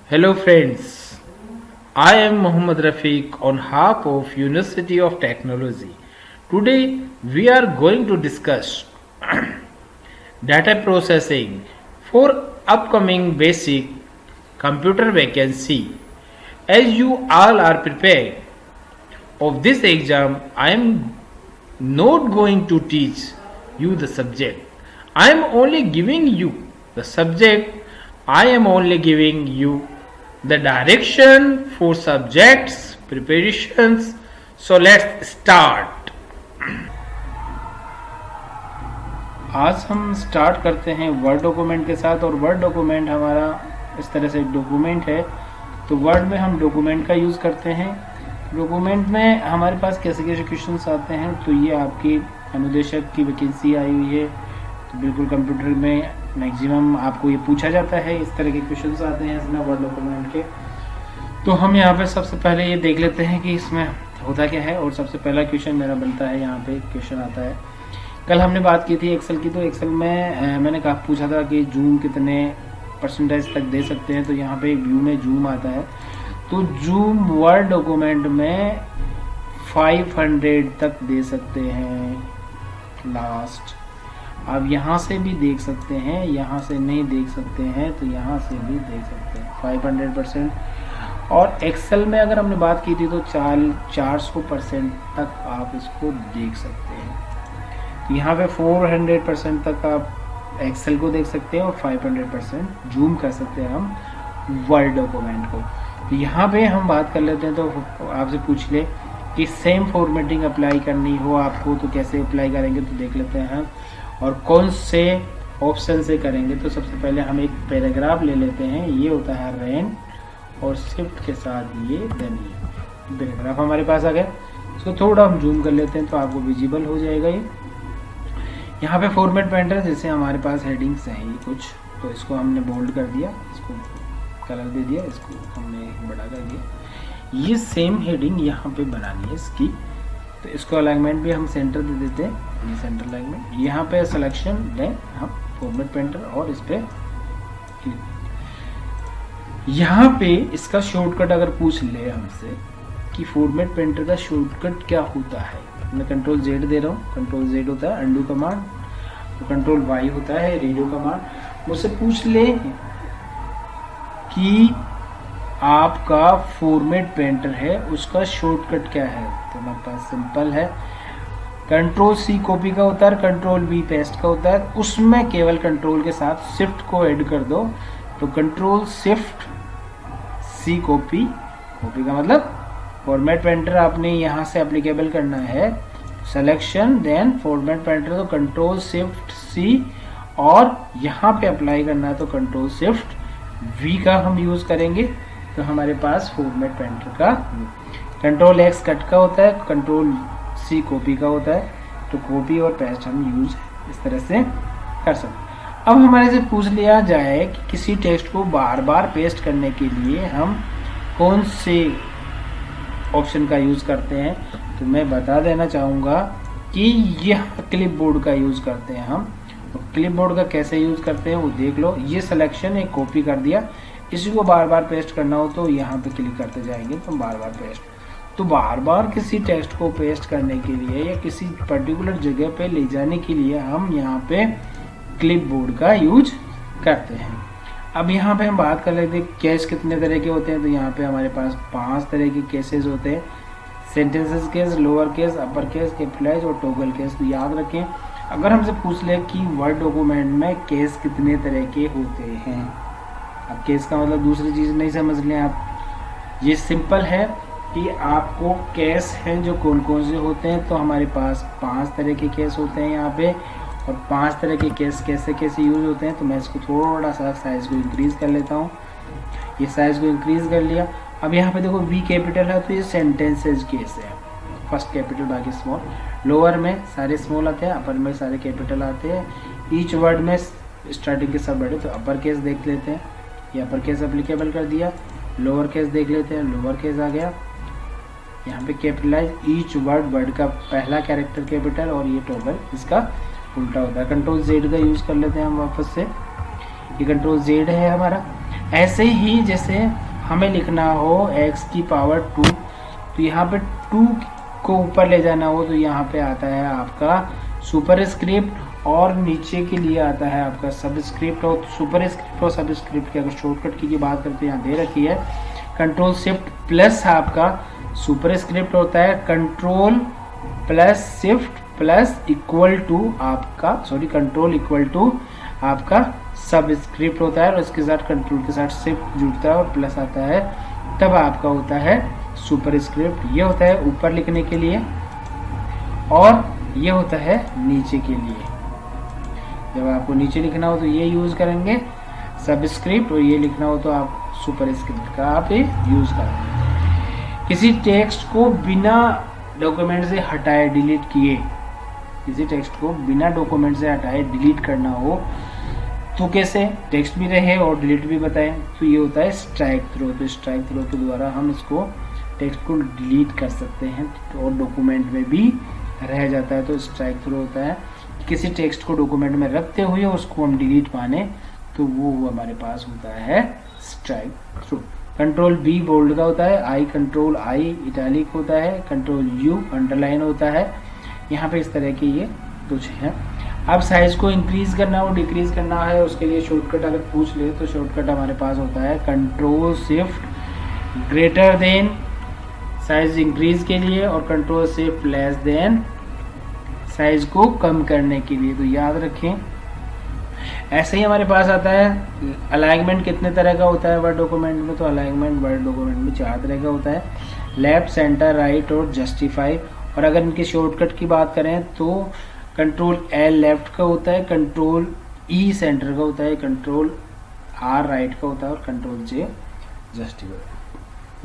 Hello friends, I am Mohammad Rafiq on behalf of University of Technology. Today we are going to discuss data processing for upcoming basic computer vacancy. As you all are prepared of this exam, I am not going to teach you the subject. I am only giving you the subject. I am only giving you the direction for subjects preparations. So let's start. आज हम start करते हैं word document के साथ। और word document हमारा इस तरह से एक डॉक्यूमेंट है। तो वर्ड में हम डॉक्यूमेंट का यूज़ करते हैं। डॉक्यूमेंट में हमारे पास कैसे कैसे क्वेश्चंस आते हैं। तो ये आपकी अनुदेशक की वैकेंसी आई हुई है। तो बिल्कुल कंप्यूटर में मैक्सिमम आपको ये पूछा जाता है, इस तरह के क्वेश्चंस आते हैं इसमें वर्ड डॉक्यूमेंट के। तो हम यहाँ पे सबसे पहले ये देख लेते हैं कि इसमें होता क्या है। और सबसे पहला क्वेश्चन मेरा बनता है, यहाँ पे क्वेश्चन आता है। कल हमने बात की थी एक्सेल की। तो एक्सेल में मैंने कहा पूछा था कि जूम कितने परसेंटेज तक दे सकते हैं। तो यहाँ पे व्यू में जूम आता है। तो जूम वर्ड डॉक्यूमेंट में 500 तक दे सकते हैं लास्ट। आप यहाँ से भी देख सकते हैं, यहाँ से नहीं देख सकते हैं तो यहाँ से भी देख सकते हैं 500%। और एक्सेल में अगर हमने बात की थी तो 400% तक आप इसको देख सकते हैं। तो यहाँ पे 400% तक आप एक्सेल को देख सकते हैं और 500% जूम कर सकते हैं हम वर्ड डॉक्यूमेंट को। तो यहाँ पे हम बात कर लेते हैं। तो आपसे पूछ ले कि सेम फॉर्मेटिंग अप्लाई करनी हो आपको तो कैसे अप्लाई करेंगे। तो देख लेते हैं हम और कौन से ऑप्शन से करेंगे। तो सबसे पहले हम एक पैराग्राफ ले लेते हैं। ये होता है रेन और शिफ्ट के साथ ये देनी। पैराग्राफ हमारे पास आ गया। इसको थोड़ा हम जूम कर लेते हैं तो आपको विजिबल हो जाएगा ये। यहाँ पे फॉर्मेट पेंटर जैसे हमारे पास हेडिंग्स हैं ये कुछ, तो इसको हमने बोल्ड कर दिया, इसको कलर दे दिया, इसको हमने बड़ा कर दिया। ये सेम हेडिंग यहाँ पे बनानी है इसकी। तो इसको अलाइनमेंट भी हम सेंटर दे देते हैं, ये सेंटर अलाइनमेंट। यहाँ पे सिलेक्शन दें हम फॉर्मेट पेंटर और इस पे यहाँ पे इसका शॉर्टकट अगर पूछ ले हमसे कि फॉर्मेट पेंटर का शॉर्टकट क्या होता है। मैं कंट्रोल Z दे रहा हूँ। कंट्रोल Z होता है अंडू कमांड, तो कंट्रोल Y होता है रीडो कमांड। मुझसे पूछ ले कि आपका फॉर्मेट पेंटर है उसका शॉर्टकट क्या है। तो हमारे पास सिंपल है, कंट्रोल C कॉपी का होता है, कंट्रोल V पेस्ट का होता है। उसमें केवल कंट्रोल के साथ शिफ्ट को ऐड कर दो। तो control shift C copy, copy का मतलब फॉर्मेट पेंटर आपने यहाँ से एप्लीकेबल करना है। सिलेक्शन देन फॉर्मेट पेंटर, तो कंट्रोल शिफ्ट C और यहाँ पे अप्लाई करना है तो कंट्रोल शिफ्ट V का हम यूज़ करेंगे। तो हमारे पास फॉर्मेट पेंटर का कंट्रोल X कट का होता है, कंट्रोल C कॉपी का होता है। तो कॉपी और पेस्ट हम यूज इस तरह से कर सकते हैं। अब हमारे से पूछ लिया जाए कि किसी टेक्स्ट को बार बार पेस्ट करने के लिए हम कौन से ऑप्शन का यूज़ करते हैं। तो मैं बता देना चाहूँगा कि यह क्लिपबोर्ड का यूज़ करते हैं हम। तो क्लिपबोर्ड का कैसे यूज़ करते हैं वो देख लो। ये सिलेक्शन एक कॉपी कर दिया, इसी को बार बार पेस्ट करना हो तो यहाँ पे क्लिक करते जाएंगे तो बार बार पेस्ट। तो बार बार किसी टेक्स्ट को पेस्ट करने के लिए या किसी पर्टिकुलर जगह पे ले जाने के लिए हम यहाँ पे क्लिपबोर्ड का यूज करते हैं। अब यहाँ पे हम बात कर लेते हैं केस कितने तरह के होते हैं। तो यहाँ पे हमारे पास 5 तरह के केसेस होते हैं। Sentences case, lower case, upper case, capitalise और टॉगल केस। तो याद रखें अगर हमसे पूछ ले कि वर्ड डॉक्यूमेंट में केस कितने तरह के होते हैं। अब केस का मतलब दूसरी चीज़ नहीं समझ लें आप। ये सिंपल है कि आपको केस हैं जो कौन कौन से होते हैं। तो हमारे पास 5 तरह के केस होते हैं यहाँ पे। और 5 तरह के केस कैसे कैसे यूज होते हैं। तो मैं इसको थोड़ा सा साइज़ को इंक्रीज़ कर लेता हूँ। ये साइज़ को इंक्रीज़ कर लिया। अब यहाँ पे देखो V कैपिटल है तो ये सेंटेंसेज केस है, फर्स्ट कैपिटल बाकी स्मॉल। लोअर में सारे स्मॉल आते हैं, अपर में सारे कैपिटल आते हैं। ईच वर्ड में स्टार्टिंग के सब बड़े। तो अपर केस देख लेते हैं, ये अपर केस एप्लीकेबल कर दिया। लोअर केस देख लेते हैं, लोअर केस आ गया। यहाँ पे कैपिटलाइज, ईच वर्ड का पहला कैरेक्टर कैपिटल और ये टॉगल इसका उल्टा होता है। कंट्रोल Z का यूज़ कर लेते हैं हम वापस से। ये कंट्रोल Z है हमारा। ऐसे ही जैसे हमें लिखना हो x की पावर 2, तो यहाँ पे 2 को ऊपर ले जाना हो तो यहाँ पे आता है आपका सुपरस्क्रिप्ट और नीचे के लिए आता है आपका सबस्क्रिप्ट। और सुपरस्क्रिप्ट और सबस्क्रिप्ट की अगर शॉर्टकट की बात करते हैं यहाँ दे रखी है कंट्रोल शिफ्ट प्लस आपका सुपरस्क्रिप्ट होता है, control plus shift plus equal to आपका कंट्रोल इक्वल टू आपका सबस्क्रिप्ट होता है और इसके साथ कंट्रोल के साथ शिफ्ट जुड़ता है और प्लस आता है, तब आपका होता है सुपरस्क्रिप्ट। ये होता है ऊपर लिखने के लिए और ये होता है नीचे के लिए। जब आपको नीचे लिखना हो तो ये यूज़ करेंगे सबस्क्रिप्ट, और ये लिखना हो तो आप सुपरस्क्रिप्ट का आप यूज़ करेंगे। किसी टेक्स्ट को बिना डॉक्यूमेंट से हटाए डिलीट किए, किसी टेक्स्ट को बिना डॉक्यूमेंट से हटाए डिलीट करना हो तो कैसे, टेक्स्ट भी रहे और डिलीट भी बताएं, तो ये होता है स्ट्राइक थ्रो। तो स्ट्राइक थ्रो के द्वारा हम इसको टेक्स्ट को डिलीट कर सकते हैं और डॉक्यूमेंट में भी रह जाता है। तो स्ट्राइक थ्रो होता है किसी टेक्स्ट को डॉक्यूमेंट में रखते हुए उसको हम डिलीट माने तो वो हमारे पास होता है strike throw. Control B bold का होता है, आई कंट्रोल आई इटैलिक होता है, कंट्रोल यू अंडरलाइन होता है। यहाँ पे इस तरह के ये कुछ है। अब साइज को इंक्रीज करना हो डिक्रीज करना है उसके लिए शॉर्टकट अगर पूछ ले तो शॉर्टकट हमारे पास होता है control shift greater than size increase के लिए और control shift less than size को कम करने के लिए। तो याद रखें ऐसे ही हमारे पास आता है अलाइनमेंट कितने तरह का होता है वर्ड डॉक्यूमेंट में, तो अलाइनमेंट वर्ड डॉक्यूमेंट में 4 तरह का होता है, लेफ्ट सेंटर राइट और जस्टिफाई। और अगर इनके शॉर्टकट की बात करें तो कंट्रोल एल लेफ्ट का होता है, कंट्रोल ई सेंटर का होता है, कंट्रोल आर राइट का होता है और control J justify.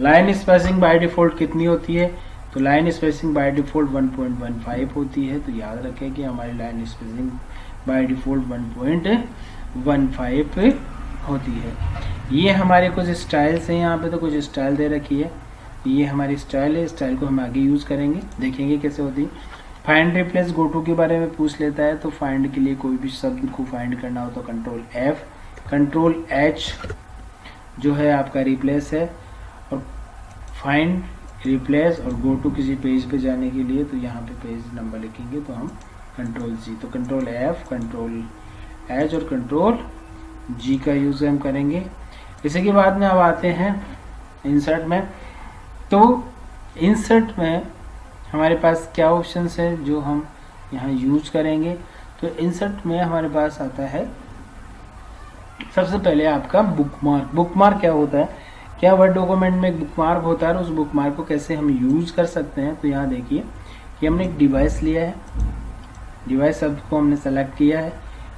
Line spacing by default कितनी होती है, तो लाइन स्पेसिंग बाय डिफॉल्ट 1.15 होती है। तो याद रखें कि हमारी लाइन स्पेसिंग बाय डिफॉल्ट 1.15 होती है। ये हमारे कुछ स्टाइल्स हैं, यहाँ पे तो कुछ स्टाइल दे रखी है, ये हमारी स्टाइल है, स्टाइल को हम आगे यूज़ करेंगे, देखेंगे कैसे होती है। फाइंड रिप्लेस गो टू के बारे में पूछ लेता है, तो फाइंड के लिए कोई भी शब्द को फाइंड करना हो तो कंट्रोल एफ, कंट्रोल एच जो है आपका रिप्लेस है, और फाइंड रिप्लेस और गो टू किसी पेज पे जाने के लिए तो यहाँ पे पेज नंबर लिखेंगे तो हम कंट्रोल जी, तो कंट्रोल एफ कंट्रोल एच और कंट्रोल जी का यूज़ हम करेंगे। इसी के बाद में अब आते हैं इंसर्ट में। तो इंसर्ट में हमारे पास क्या ऑप्शंस है जो हम यहाँ यूज़ करेंगे, तो इंसर्ट में हमारे पास आता है सबसे पहले आपका बुकमार्क। बुकमार्क क्या होता है, क्या वर्ड डॉक्यूमेंट में एक बुकमार्क होता है और उस बुकमार्क को कैसे हम यूज़ कर सकते हैं। तो यहाँ देखिए कि हमने एक डिवाइस लिया है, डिवाइस शब्द को हमने सेलेक्ट किया है,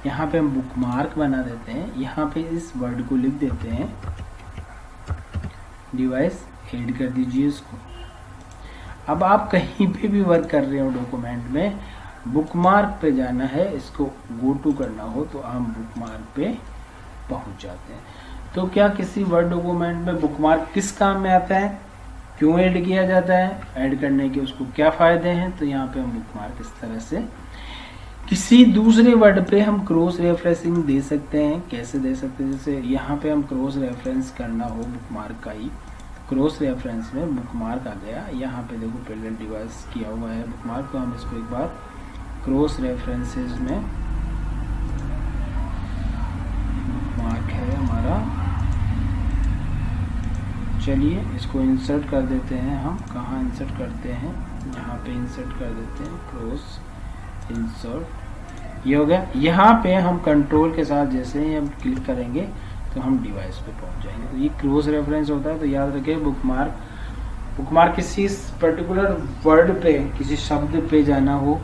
यहाँ पे हम बुकमार्क बना देते हैं, यहाँ पे इस वर्ड को लिख देते हैं डिवाइस, ऐड कर दीजिए इसको। अब आप कहीं पे भी वर्क कर रहे हो डॉक्यूमेंट में, बुकमार्क पे जाना है, इसको गो टू करना हो तो हम बुकमार्क पे पहुंच जाते हैं। तो क्या किसी वर्ड डॉक्यूमेंट में बुकमार्क किस काम में आता है, क्यों ऐड किया जाता है, ऐड करने के उसको क्या फ़ायदे हैं, तो यहाँ पे हम बुकमार्क इस तरह से किसी दूसरे वर्ड पे हम क्रॉस रेफरेंसिंग दे सकते हैं। कैसे दे सकते हैं, जैसे यहाँ पे हम क्रॉस रेफरेंस करना हो बुकमार्क का ही, क्रॉस रेफरेंस में बुकमार्क आ गया, यहाँ पे देखो पहले डिवाइस किया हुआ है बुकमार्क, तो हम इसको एक बार क्रॉस रेफरेंसेस में बुकमार्क है हमारा, चलिए इसको इंसर्ट कर देते हैं हम। कहाँ इंसर्ट करते हैं, यहाँ पे इंसर्ट कर देते हैं, क्रॉस इंसर्ट, ये हो गया। यहाँ पे हम कंट्रोल के साथ जैसे ही हम क्लिक करेंगे तो हम डिवाइस पे पहुंच जाएंगे। तो ये क्रॉस रेफरेंस होता है। तो याद रखें बुकमार्क, बुकमार्क किसी पर्टिकुलर वर्ड पे, किसी शब्द पे जाना हो,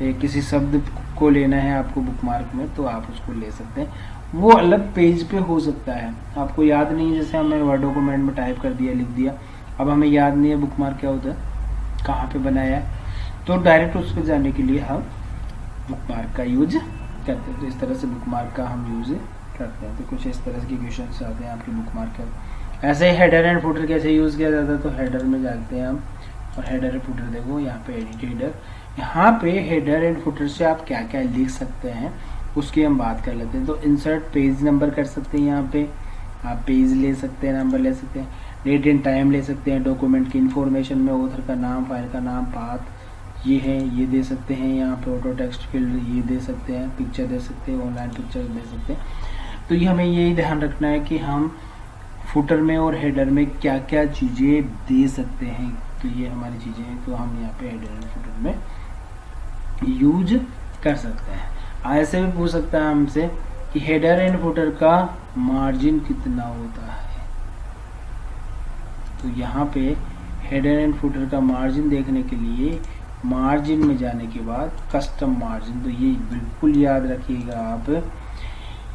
किसी शब्द को लेना है आपको बुकमार्क में, तो आप उसको ले सकते हैं। वो अलग पेज पे हो सकता है, आपको याद नहीं है, जैसे हमने वर्ड डॉक्यूमेंट में टाइप कर दिया, लिख दिया, अब हमें याद नहीं है बुकमार्क क्या होता है, कहाँ पे बनाया है, तो डायरेक्ट उस पर जाने के लिए हम बुकमार्क का यूज करते हैं। तो इस तरह से बुकमार्क का हम यूज करते हैं। तो कुछ इस तरह के क्वेश्चन आते हैं आपके बुकमार्क का। ऐसे ही हेडर एंड फुटर कैसे यूज़ किया जाता है, तो हेडर में जाते हैं हम और हेडर एंड फुटर देखो यहाँ पे एडिट हेडर, यहाँ पे हेडर एंड फुटर से आप क्या क्या लिख सकते हैं उसकी हम बात कर लेते हैं। तो इंसर्ट पेज नंबर कर सकते हैं यहाँ पे, आप पेज ले सकते हैं, नंबर ले सकते हैं, डेट एंड टाइम ले सकते हैं, डॉक्यूमेंट की इन्फॉर्मेशन में ऑथर का नाम, फाइल का नाम, पाथ ये है, ये दे सकते हैं। यहाँ पे ऑटो टेक्स्ट फील्ड ये दे सकते हैं, पिक्चर दे सकते हैं, ऑनलाइन पिक्चर दे सकते हैं। तो ये हमें यही ध्यान रखना है कि हम फुटर में और हेडर में क्या क्या चीज़ें दे सकते हैं। तो ये हमारी चीज़ें हैं, तो हम यहाँ पे हेडर एंड फुटर में यूज कर सकते हैं। ऐसे भी पूछ सकता है हमसे कि हेडर एंड फुटर का मार्जिन कितना होता है। तो यहाँ पे हेडर एंड फुटर का मार्जिन देखने के लिए मार्जिन में जाने के बाद कस्टम मार्जिन, तो ये बिल्कुल याद रखिएगा आप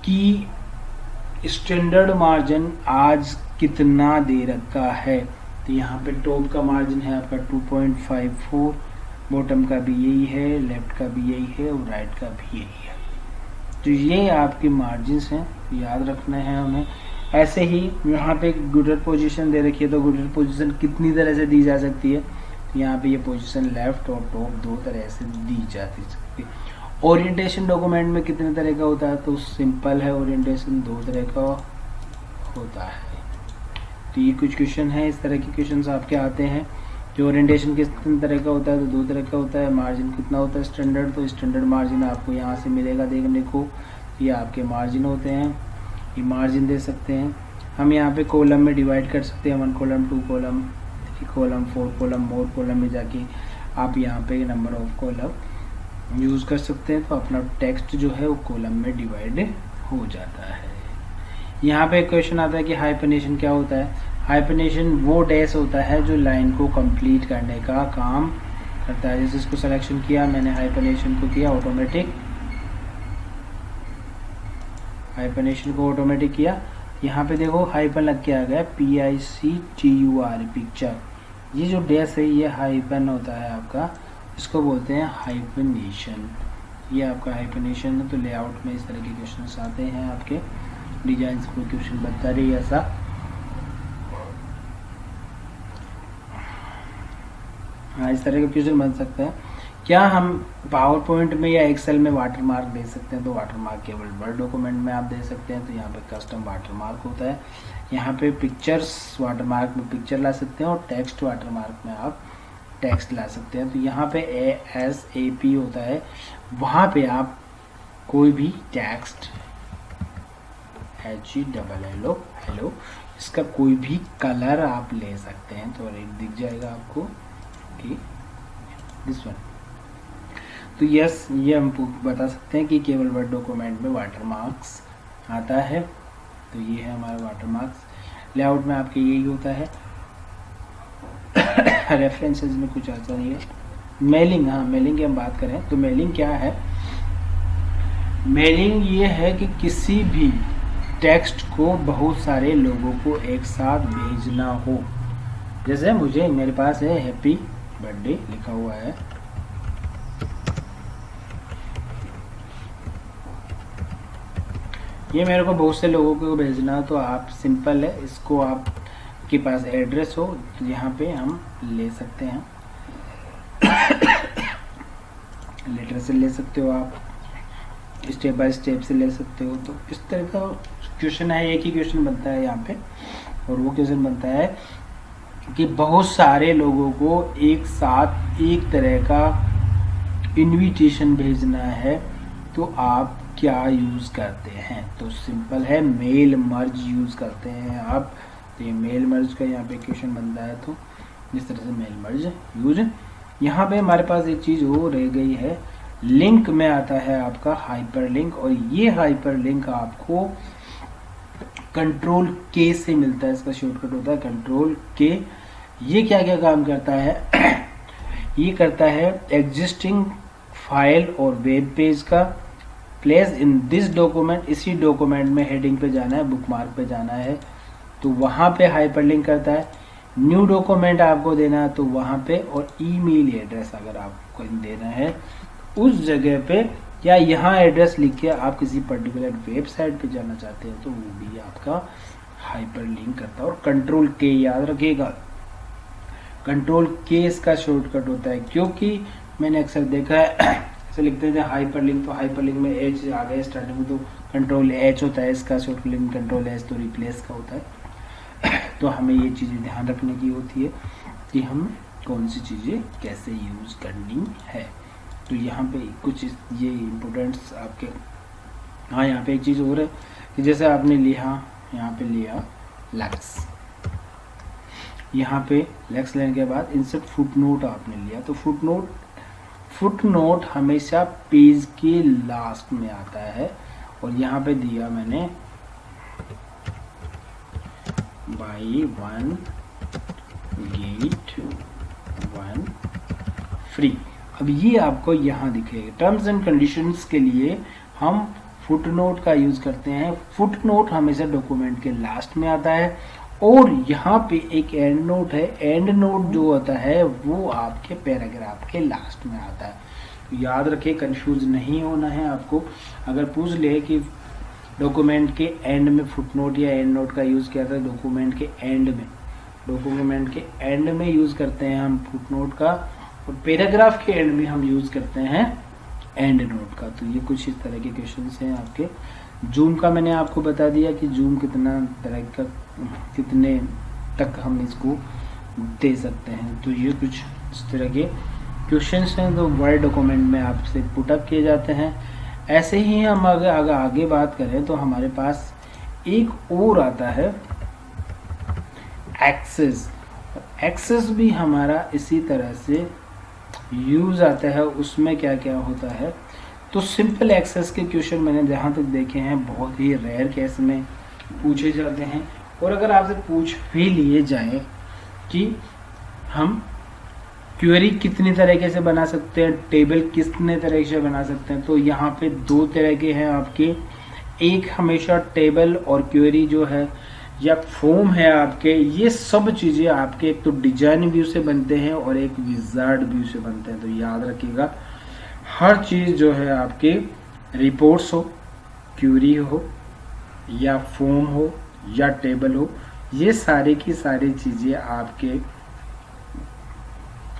कि स्टैंडर्ड मार्जिन आज कितना दे रखा है। तो यहाँ पे टॉप का मार्जिन है आपका 2.54, बॉटम का भी यही है, लेफ्ट का भी यही है और राइट का भी यही है। तो ये आपके मार्जिन्स हैं, याद रखना है हमें। ऐसे ही यहाँ पे गुडर पोजीशन दे रखी है, तो गुडर पोजीशन कितनी तरह से दी जा सकती है। तो यहाँ पे ये पोजीशन लेफ्ट और टॉप दो तरह से दी जा सकती है। ओरिएंटेशन डॉक्यूमेंट में कितने तरह का होता है, तो सिंपल है ओरिएंटेशन 2 तरह का होता है। तो ये कुछ क्वेश्चन है, इस तरह के क्वेश्चन आपके आते हैं। जो ओरिएंटेशन कितने तरह का होता है, तो 2 तरह का होता है। मार्जिन कितना होता है स्टैंडर्ड, तो स्टैंडर्ड मार्जिन आपको यहाँ से मिलेगा देखने को, ये आपके मार्जिन होते हैं, ये मार्जिन दे सकते हैं। हम यहाँ पे कॉलम में डिवाइड कर सकते हैं, 1 कॉलम, 2 कॉलम, 3 कॉलम, 4 कॉलम, मोर कॉलम में जाके आप यहाँ पे नंबर ऑफ कॉलम यूज़ कर सकते हैं। तो अपना टेक्स्ट जो है वो कॉलम में डिवाइड हो जाता है। यहाँ पे क्वेश्चन आता है कि हाइपरनेशन क्या होता है। हाइपरनेशन वो डैश होता है जो लाइन को कंप्लीट करने का काम करता है। जैसे इसको सिलेक्शन किया मैंने, हाइपरनेशन को किया ऑटोमेटिक, हाइपरनेशन को ऑटोमेटिक किया। यहाँ पे देखो हाइपन लग के आ गया, PICTUR पिक्चर। ये जो डैश है ये हाइपन होता है आपका, इसको बोलते हैं हाइपनेशन। ये आपका हाइपनेशन है। तो लेआउट में इस तरह के क्वेश्चन आते हैं आपके, डिजाइन में क्वेश्चन बनता रही ऐसा। हाँ, इस तरह के क्वेश्चन बन सकते हैं। क्या हम पावर पॉइंट में या एक्सेल में वाटरमार्क दे सकते हैं, तो वाटरमार्क केवल वर्ड डॉक्यूमेंट में आप दे सकते हैं। तो यहाँ पे कस्टम वाटरमार्क होता है। यहाँ पे पिक्चर्स वाटरमार्क में पिक्चर ला सकते हैं और टेक्स्ट वाटरमार्क में आप टेक्स्ट ला सकते हैं। तो यहाँ पे ASAP होता है, वहाँ पे आप कोई भी टेक्स्ट HELLO हेलो इसका कोई भी कलर आप ले सकते हैं। तो रेड दिख जाएगा आपको कि दिस वन। तो यस, ये हम बता सकते हैं कि केवल वर्ड डॉक्यूमेंट में वाटरमार्क्स आता है। तो ये है हमारा वाटरमार्क्स। लेआउट में आपके यही होता है। रेफरेंसेस में कुछ ऐसा नहीं है। मेलिंग, हाँ मेलिंग की हम बात करें तो मेलिंग क्या है। मेलिंग ये है कि किसी भी टेक्स्ट को बहुत सारे लोगों को एक साथ भेजना हो। जैसे मुझे, मेरे पास है हैप्पी बर्थडे लिखा हुआ है, ये मेरे को बहुत से लोगों को भेजना, तो आप सिंपल है, इसको आपके पास एड्रेस हो तो यहाँ पे हम ले सकते हैं। लेटर से ले सकते हो आप, स्टेप बाय स्टेप से ले सकते हो। तो इस तरह का क्वेश्चन है, एक ही क्वेश्चन बनता है यहाँ पे। और वो क्वेश्चन बनता है कि बहुत सारे लोगों को एक साथ एक तरह का इनविटेशन भेजना है, तो आप क्या यूज़ करते हैं। तो सिंपल है, मेल मर्ज यूज़ करते हैं आप। तो ये मेल मर्ज का यहाँ पे क्वेश्चन बनता है। तो इस तरह से मेल मर्ज यूज। यहाँ पे हमारे पास एक चीज़ और रह गई है, लिंक में आता है आपका हाइपर लिंक। और ये हाइपर लिंक आपको कंट्रोल के से मिलता है, इसका शॉर्टकट होता है कंट्रोल के। ये क्या क्या काम करता है ये करता है एग्जिस्टिंग फाइल और वेब पेज का प्लेस इन दिस डॉक्यूमेंट, इसी डॉक्यूमेंट में हेडिंग पे जाना है, बुकमार्क पे जाना है तो वहाँ पे हाइपरलिंक करता है। न्यू डॉक्यूमेंट आपको देना है तो वहाँ पे, और ईमेल एड्रेस अगर आपको देना है उस जगह पे, या यहाँ एड्रेस लिख के आप किसी पर्टिकुलर वेबसाइट पे जाना चाहते हैं तो वो भी आपका हाइपरलिंक करता है। और कंट्रोल के याद रखिएगा, कंट्रोल के इसका शॉर्टकट होता है, क्योंकि मैंने अक्सर देखा है ऐसे लिखते थे हाइपरलिंक, तो हाइपरलिंक में एच आ गया स्टार्टिंग में, तो कंट्रोल एच होता है इसका शॉर्ट लिंक, कंट्रोल एच तो रिप्लेस का होता है। तो हमें ये चीज़ें ध्यान रखने की होती है कि हम कौन सी चीज़ें कैसे यूज़ करनी है। तो यहाँ पे कुछ ये इम्पोर्टेंट्स आपके, हाँ यहाँ पे एक चीज़ और है कि जैसे आपने लिया, यहाँ पे लिया लेक्स, यहाँ पे लेक्स लेने के बाद इंसर्ट फुटनोट आपने लिया, तो फुटनोट हमेशा पेज के लास्ट में आता है, और यहाँ पे दिया मैंने बाई 1 गेट 1 फ्री। अब ये आपको यहाँ दिखेगा। टर्म्स एंड कंडीशंस के लिए हम फुटनोट का यूज करते हैं। फुटनोट हमेशा डॉक्यूमेंट के लास्ट में आता है, और यहाँ पे एक एंड नोट है। एंड नोट जो होता है वो आपके पैराग्राफ के लास्ट में आता है। तो याद रखिए, कंफ्यूज नहीं होना है आपको। अगर पूछ ले कि डॉक्यूमेंट के एंड में फुटनोट या एंड नोट का यूज किया था, डॉक्यूमेंट के एंड में यूज करते हैं हम फुटनोट का, और पैराग्राफ के एंड में हम यूज करते हैं एंड नोट का। तो ये कुछ इस तरह के क्वेश्चंस हैं आपके। जूम का मैंने आपको बता दिया कि जूम कितना तरह का, कितने तक हम इसको दे सकते हैं। तो ये कुछ इस तरह के क्वेश्चंस हैं जो वर्ड डॉक्यूमेंट में आपसे पुटअप किए जाते हैं। ऐसे ही हम आगे बात करें तो हमारे पास एक और आता है एक्सेस। एक्सेस भी हमारा इसी तरह से यूज आता है। उसमें क्या क्या होता है, तो सिंपल एक्सेस के क्वेश्चन मैंने जहाँ तक देखे हैं बहुत ही रेयर केस में पूछे जाते हैं। और अगर आपसे पूछ भी लिए जाए कि हम क्वेरी कितनी तरीके से बना सकते हैं, टेबल कितने तरीके से बना सकते हैं, तो यहाँ पे दो तरह के हैं आपके। एक हमेशा टेबल और क्वेरी जो है या फॉर्म है आपके, ये सब चीज़ें आपके एक तो डिजाइन व्यू से बनते हैं और एक विजार्ड व्यू से बनते हैं। तो याद रखिएगा, हर चीज़ जो है आपके रिपोर्ट्स हो, क्वेरी हो या फॉर्म हो या टेबल हो, ये सारी की सारी चीज़ें आपके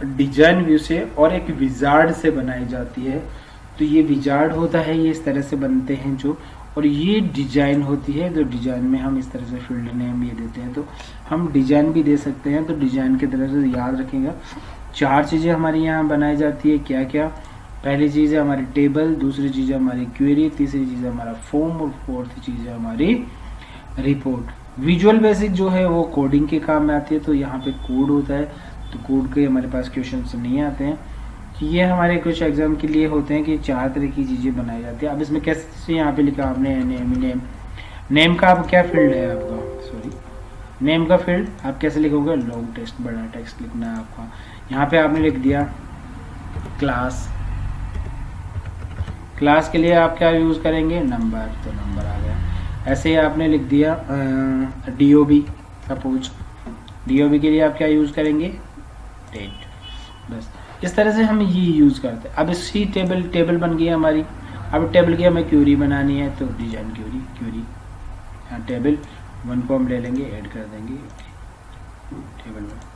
डिजाइन व्यू से और एक विजार्ड से बनाई जाती है। तो ये विजार्ड होता है, ये इस तरह से बनते हैं जो, और ये डिजाइन होती है। तो डिजाइन में हम इस तरह से फील्ड नेम ये देते हैं, तो हम डिजाइन भी दे सकते हैं। तो डिजाइन की तरह से याद रखेंगे, चार चीज़ें हमारी यहाँ बनाई जाती है। क्या क्या? पहली चीज़ है हमारी टेबल, दूसरी चीज़ है हमारी क्वेरी, तीसरी चीज़ है हमारा फॉर्म, और फोर्थ चीज़ है हमारी रिपोर्ट। विजुअल बेसिक जो है वो कोडिंग के काम में आती है। तो यहाँ पे कोड होता है, तो कोड के हमारे पास क्वेश्चंस नहीं आते हैं। ये हमारे कुछ एग्जाम के लिए होते हैं कि चार तरह की चीज़ें बनाई जाती है। अब इसमें कैसे यहाँ पे लिखा आपने नेम का आप क्या फील्ड है आपका, सॉरी नेम का फील्ड आप कैसे लिखोगे? लॉन्ग टेक्स्ट, बड़ा टेक्स्ट लिखना है आपका। यहाँ पे आपने लिख दिया क्लास। क्लास के लिए आप क्या यूज़ करेंगे? नंबर, तो नंबर आ गया। ऐसे ही आपने लिख दिया DOB, सपोज DOB के लिए आप क्या यूज़ करेंगे? डेट। बस इस तरह से हम ये यूज़ करते हैं। अब इसी टेबल बन गई हमारी। अब टेबल की हमें क्वेरी बनानी है, तो डिजाइन क्वेरी यहाँ टेबल 1 को हम ले लेंगे, ऐड कर देंगे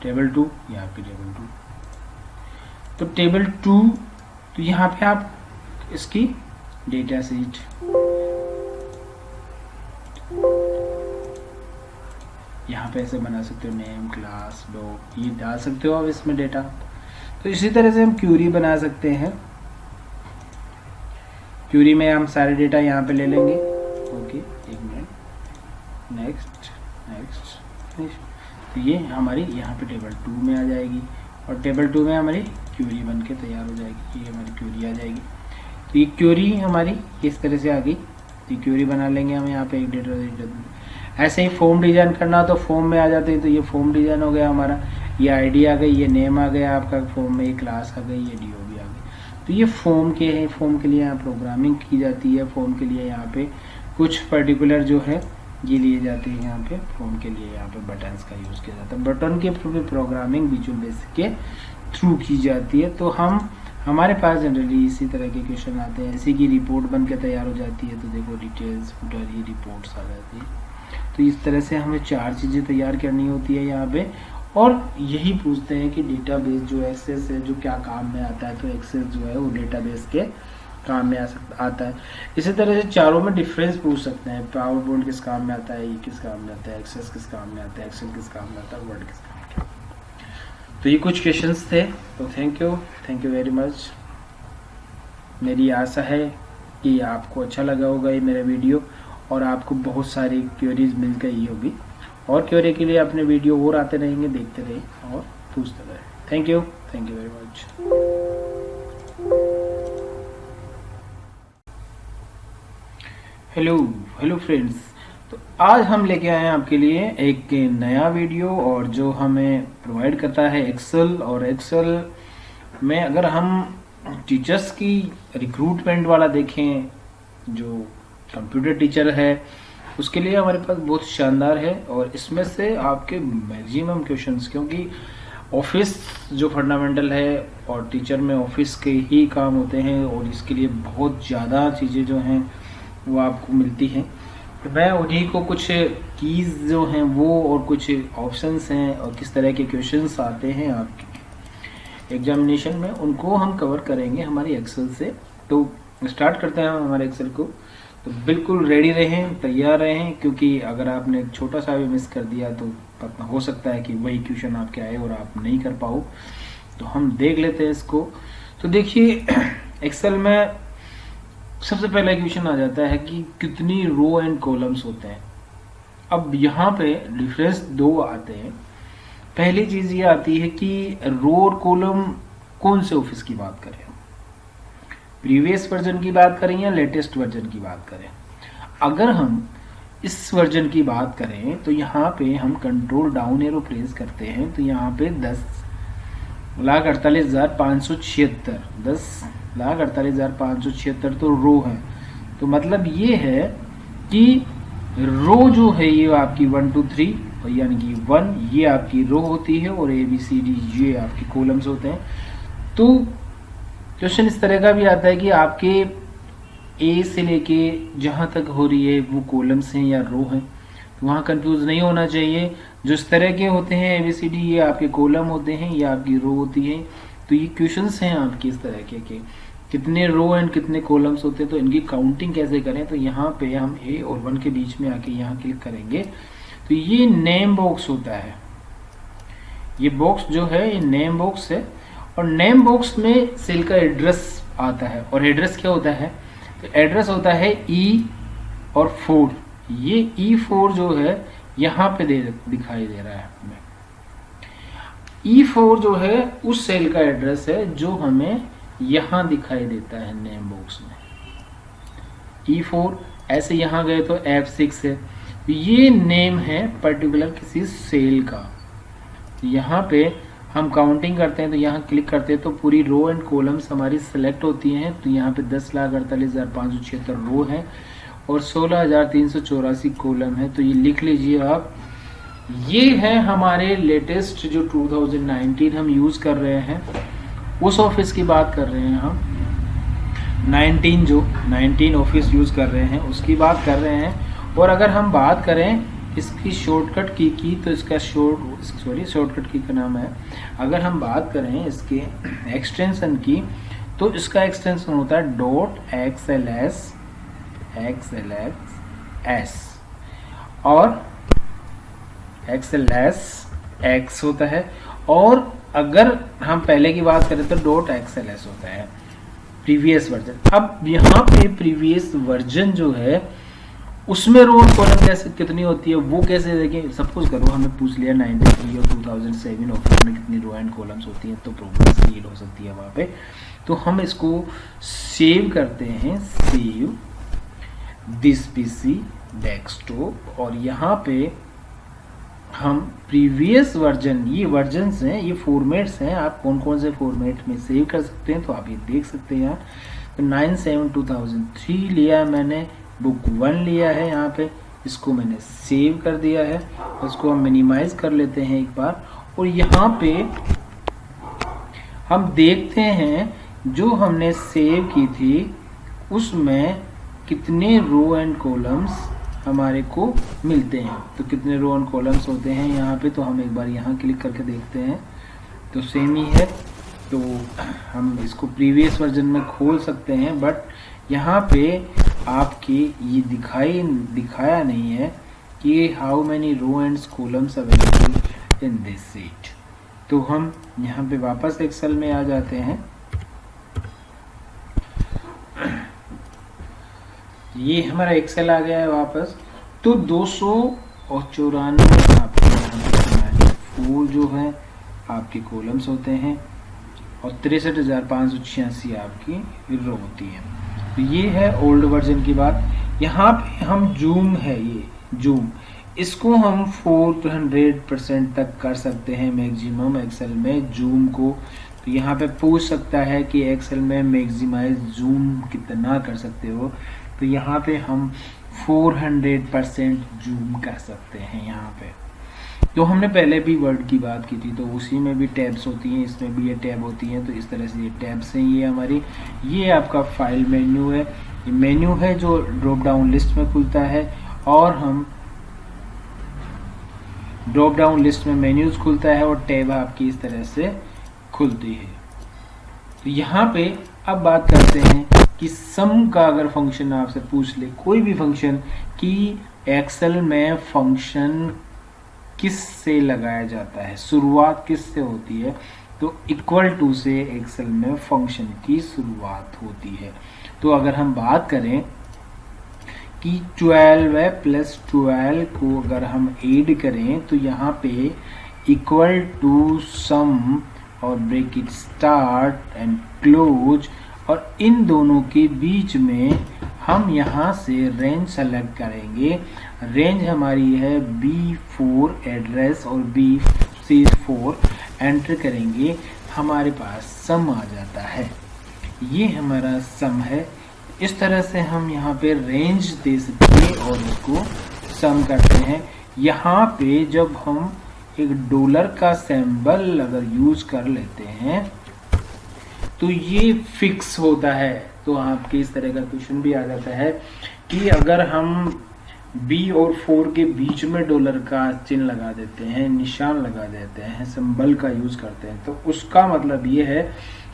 टेबल 2, यहाँ पे टेबल 2। तो टेबल 2, तो यहाँ पे आप इसकी डेटा शीट यहाँ पे ऐसे बना सकते हो, नेम, क्लास, डॉग, ये डाल सकते हो आप इसमें डेटा। तो इसी तरह से हम क्वेरी बना सकते हैं। क्वेरी में हम सारे डेटा यहाँ पे ले लेंगे। ओके, एक मिनट, नेक्स्ट। तो ये हमारी यहाँ पे टेबल 2 में आ जाएगी, और टेबल 2 में हमारी क्वेरी बन के तैयार हो जाएगी। ये हमारी क्वेरी आ जाएगी। तो ये क्वेरी हमारी इस तरह से आ गई। तो क्वेरी बना लेंगे हम यहाँ पे एक डेटा। ऐसे ही फॉर्म डिजाइन करना, तो फॉर्म में आ जाते हैं। तो ये फॉर्म डिजाइन हो गया हमारा, ये आईडी आ गई, ये नेम आ गया आपका फॉर्म में, ये क्लास आ गई, ये DOB आ गई। तो ये फॉर्म के हैं। फॉर्म के लिए यहाँ प्रोग्रामिंग की जाती है। फॉर्म के लिए यहाँ पे कुछ पर्टिकुलर जो है ये लिए जाते हैं। यहाँ पे फॉर्म के लिए यहाँ पे बटन्स का यूज़ किया जाता है। बटन के प्रोग्रामिंग विजुअल बेसिक के थ्रू की जाती है। तो हमारे पास जनरली इसी तरह के क्वेश्चन आते हैं। इसी की रिपोर्ट बन के तैयार हो जाती है। तो देखो डिटेल्स, फुटर, ये रिपोर्ट्स आ जाती है। तो इस तरह से हमें चार चीज़ें तैयार करनी होती है यहाँ पे। और यही पूछते हैं कि डेटाबेस जो एक्सेस है जो क्या काम में आता है। तो एक्सेस जो है वो डेटाबेस के काम में आता है। इसी तरह से चारों में डिफरेंस पूछ सकते हैं, पावर पॉइंट किस काम में आता है, ई किस काम में आता है, एक्सेस किस काम में आता है, एक्सेल किस काम में आता है, वर्ड किस काम में आता है। तो ये कुछ क्वेश्चंस थे। तो थैंक यू वेरी मच। मेरी आशा है कि आपको अच्छा लगा होगा ये मेरा वीडियो और आपको बहुत सारी क्वेरीज मिल गई होगी। और क्वेरी के लिए अपने वीडियो और आते रहेंगे, देखते रहिए और पूछते रहे। Thank you very much. Hello friends, तो आज हम लेके आए हैं आपके लिए एक नया वीडियो और जो हमें प्रोवाइड करता है एक्सेल। और एक्सेल में अगर हम टीचर्स की रिक्रूटमेंट वाला देखें, जो कंप्यूटर टीचर है उसके लिए हमारे पास बहुत शानदार है। और इसमें से आपके मैक्सिमम क्वेश्चंस, क्योंकि ऑफिस जो फंडामेंटल है और टीचर में ऑफिस के ही काम होते हैं और इसके लिए बहुत ज़्यादा चीज़ें जो हैं वो आपको मिलती हैं। तो मैं उन्हीं को कुछ कीज़ जो हैं वो और कुछ ऑप्शंस हैं और किस तरह के क्वेश्चंस आते हैं आपके एग्जामिनेशन में, उनको हम कवर करेंगे हमारी एक्सेल से। तो स्टार्ट करते हैं हम हमारे एक्सेल को। तो बिल्कुल रेडी रहें, तैयार रहें, क्योंकि अगर आपने एक छोटा सा भी मिस कर दिया तो पता हो सकता है कि वही क्वेश्चन आपके आए और आप नहीं कर पाओ। तो हम देख लेते हैं इसको। तो देखिए एक्सेल में सबसे पहला क्वेश्चन आ जाता है कि कितनी रो एंड कॉलम्स होते हैं। अब यहाँ पे डिफरेंस दो आते हैं। पहली चीज ये आती है कि रो और कॉलम कौन से ऑफिस की बात करें, प्रीवियस वर्जन की बात करें या लेटेस्ट वर्जन की बात करें। अगर हम इस वर्जन की बात करें तो यहाँ पे हम कंट्रोल डाउन एरो प्रेस करते हैं तो यहाँ पे 10,48,576 10,48,576 तो रो है। तो मतलब ये है कि रो जो है ये आपकी 1 2 3 यानी कि 1 ये आपकी रो होती है और ABCD ये आपके कॉलम्स होते हैं। तो क्वेश्चन इस तरह का भी आता है कि आपके ए से लेके जहाँ तक हो रही है वो कॉलम्स हैं या रो हैं, तो वहाँ कंफ्यूज नहीं होना चाहिए। जो इस तरह के होते हैं ABCD ये आपके कॉलम होते हैं या आपकी रो होती है। तो ये क्वेश्चंस हैं आपके इस तरह के कितने रो एंड कितने कॉलम्स होते हैं, तो इनकी काउंटिंग कैसे करें। तो यहाँ पे हम ए और 1 के बीच में आके यहाँ क्लिक करेंगे तो ये नेम बॉक्स होता है। ये बॉक्स जो है ये नेम बॉक्स है और नेम बॉक्स में सेल का एड्रेस आता है। और एड्रेस क्या होता है, तो एड्रेस होता है E और 4। ये E4 जो है यहाँ पे दिखाई दे रहा है हमें। E4 जो है उस सेल का एड्रेस है जो हमें यहाँ दिखाई देता है नेम बॉक्स में। E4 ऐसे यहाँ गए तो F6 है, ये नेम है पर्टिकुलर किसी सेल का। यहाँ पे हम काउंटिंग करते हैं तो यहाँ क्लिक करते हैं तो पूरी रो एंड कॉलम्स हमारी सेलेक्ट होती हैं। तो यहाँ पे 10,48,576 रो है और 16,384 कॉलम है। तो ये लिख लीजिए आप। ये है हमारे लेटेस्ट जो 2019 हम यूज कर रहे हैं, उस ऑफिस की बात कर रहे हैं हम। 19 ऑफिस यूज कर रहे हैं उसकी बात कर रहे हैं। और अगर हम बात करें इसकी शॉर्टकट की तो इसका शॉर्टकट की का नाम है। अगर हम बात करें इसके एक्सटेंशन की तो इसका एक्सटेंशन होता है .xls और XLS होता है। और अगर हम पहले की बात करें तो .xls होता है प्रीवियस वर्जन। अब यहाँ पे प्रीवियस वर्जन जो है उसमें रो और कॉलम कैसे कितनी होती है वो कैसे देखें। सपोज करो हमें पूछ लिया 93 और 2007 ऑफिस में कितनी रो एंड कॉलम्स होती हैं, तो प्रॉब्लम क्रिएट हो सकती है वहाँ पे। तो हम इसको सेव करते हैं, सेव दिस PC डेस्कटॉप। और यहाँ पे हम प्रीवियस वर्जन, ये वर्जन्स हैं, ये फॉर्मेट्स हैं, आप कौन कौन से फॉर्मेट में सेव कर सकते हैं तो आप ये देख सकते हैं। तो 9/7/2003 लिया है मैंने, बुक 1 लिया है यहाँ पे, इसको मैंने सेव कर दिया है। इसको हम मिनिमाइज कर लेते हैं एक बार और यहाँ पे हम देखते हैं जो हमने सेव की थी उसमें कितने रो एंड कॉलम्स हमारे को मिलते हैं। तो कितने रो एंड कॉलम्स होते हैं यहाँ पे, तो हम एक बार यहाँ क्लिक करके देखते हैं तो सेम ही है। तो हम इसको प्रीवियस वर्जन में खोल सकते हैं, बट यहाँ पे आपके ये दिखाया नहीं है कि how many row and columns available in this sheet. तो हम यहाँ पे वापस एक्सेल में आ जाते हैं। ये हमारा एक्सेल आ गया है वापस। तो 294 आपके 4 जो है आपके कॉलम्स होते हैं और 63,586 आपकी रो होती है। तो ये है ओल्ड वर्जन की बात। यहाँ पे हम जूम है, ये जूम, इसको हम 400% तक कर सकते हैं मैक्सिमम एक्सेल में जूम को। तो यहाँ पे पूछ सकता है कि एक्सेल में मैक्सिमाइज जूम कितना कर सकते हो, तो यहाँ पे हम 400% जूम कर सकते हैं। यहाँ पे तो हमने पहले भी वर्ड की बात की थी, तो उसी में भी टैब्स होती हैं, इसमें भी ये टैब होती हैं। तो इस तरह से ये टैब्स हैं, ये हमारी, ये आपका फाइल मेन्यू है, ये मेन्यू है जो ड्रॉप डाउन लिस्ट में खुलता है, और हम ड्रॉप डाउन लिस्ट में मेन्यूज खुलता है और टैब आपकी इस तरह से खुलती है। तो यहाँ पे अब बात करते हैं कि सम का अगर फंक्शन आपसे पूछ ले, कोई भी फंक्शन, कि एक्सेल में फंक्शन किस से लगाया जाता है, शुरुआत किस से होती है, तो इक्वल टू से एक्सेल में फंक्शन की शुरुआत होती है। तो अगर हम बात करें कि 12 है प्लस 12 को अगर हम ऐड करें, तो यहाँ पे इक्वल टू सम और ब्रैकेट स्टार्ट एंड क्लोज, और इन दोनों के बीच में हम यहाँ से रेंज सेलेक्ट करेंगे। रेंज हमारी है B4 एड्रेस और B4 एंटर करेंगे, हमारे पास सम आ जाता है। ये हमारा सम है। इस तरह से हम यहाँ पे रेंज दे सकते हैं और उसको सम करते हैं। यहाँ पे जब हम एक डॉलर का सिंबल अगर यूज कर लेते हैं तो ये फिक्स होता है। तो आपके इस तरह का क्वेश्चन भी आ जाता है कि अगर हम B और 4 के बीच में डॉलर का चिन्ह लगा देते हैं, निशान लगा देते हैं, सिंबल का यूज करते हैं, तो उसका मतलब ये है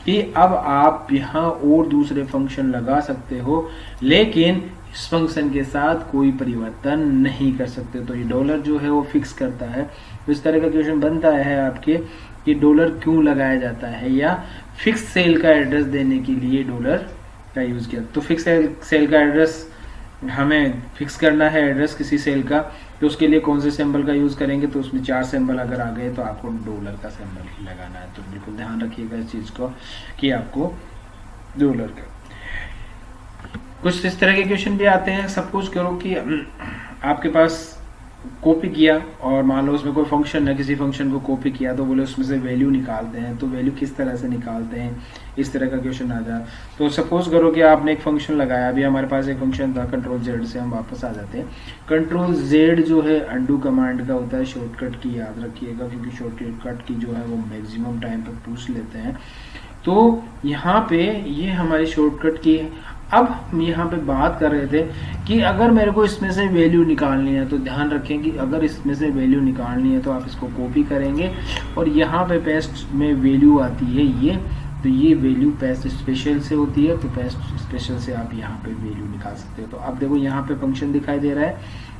कि अब आप यहाँ और दूसरे फंक्शन लगा सकते हो, लेकिन इस फंक्शन के साथ कोई परिवर्तन नहीं कर सकते। तो ये डॉलर जो है वो फिक्स करता है। तो इस तरह का क्वेश्चन बनता है आपके कि डॉलर क्यों लगाया जाता है, या फिक्स सेल का एड्रेस देने के लिए डॉलर का यूज किया। तो फिक्स सेल का एड्रेस हमें फिक्स करना है, एड्रेस किसी सेल का, तो उसके लिए कौन से सिंबल का यूज करेंगे, तो उसमें 4 सिंबल अगर आ गए तो आपको डॉलर का सिंबल ही लगाना है। तो बिल्कुल ध्यान रखिएगा इस चीज को कि आपको डॉलर का। कुछ इस तरह के क्वेश्चन भी आते हैं। सपोज करो कि आपके पास कॉपी किया और मान लो उसमें कोई फंक्शन है, किसी फंक्शन को कॉपी किया, तो बोले उसमें से वैल्यू निकालते हैं। तो वैल्यू किस तरह से निकालते हैं, इस तरह का क्वेश्चन आ जाए। तो सपोज करो कि आपने एक फंक्शन लगाया, अभी हमारे पास एक फंक्शन था, कंट्रोल जेड से हम वापस आ जाते हैं। कंट्रोल जेड जो है अंडू कमांड का होता है, शॉर्टकट की याद रखिएगा, क्योंकि शॉर्टकट की जो है वो मैक्सिमम टाइम पर पूछ लेते हैं। तो यहाँ पे ये हमारी शॉर्टकट की है। अब हम यहाँ पे बात कर रहे थे कि अगर मेरे को इसमें से वैल्यू निकालनी है, तो ध्यान रखें कि अगर इसमें से वैल्यू निकालनी है तो आप इसको कॉपी करेंगे और यहाँ पे पेस्ट में वैल्यू आती है ये, तो ये वैल्यू पेस्ट स्पेशल से होती है, तो पेस्ट स्पेशल से आप यहाँ पे वैल्यू निकाल सकते हो। तो अब देखो यहाँ पे फंक्शन दिखाई दे रहा है,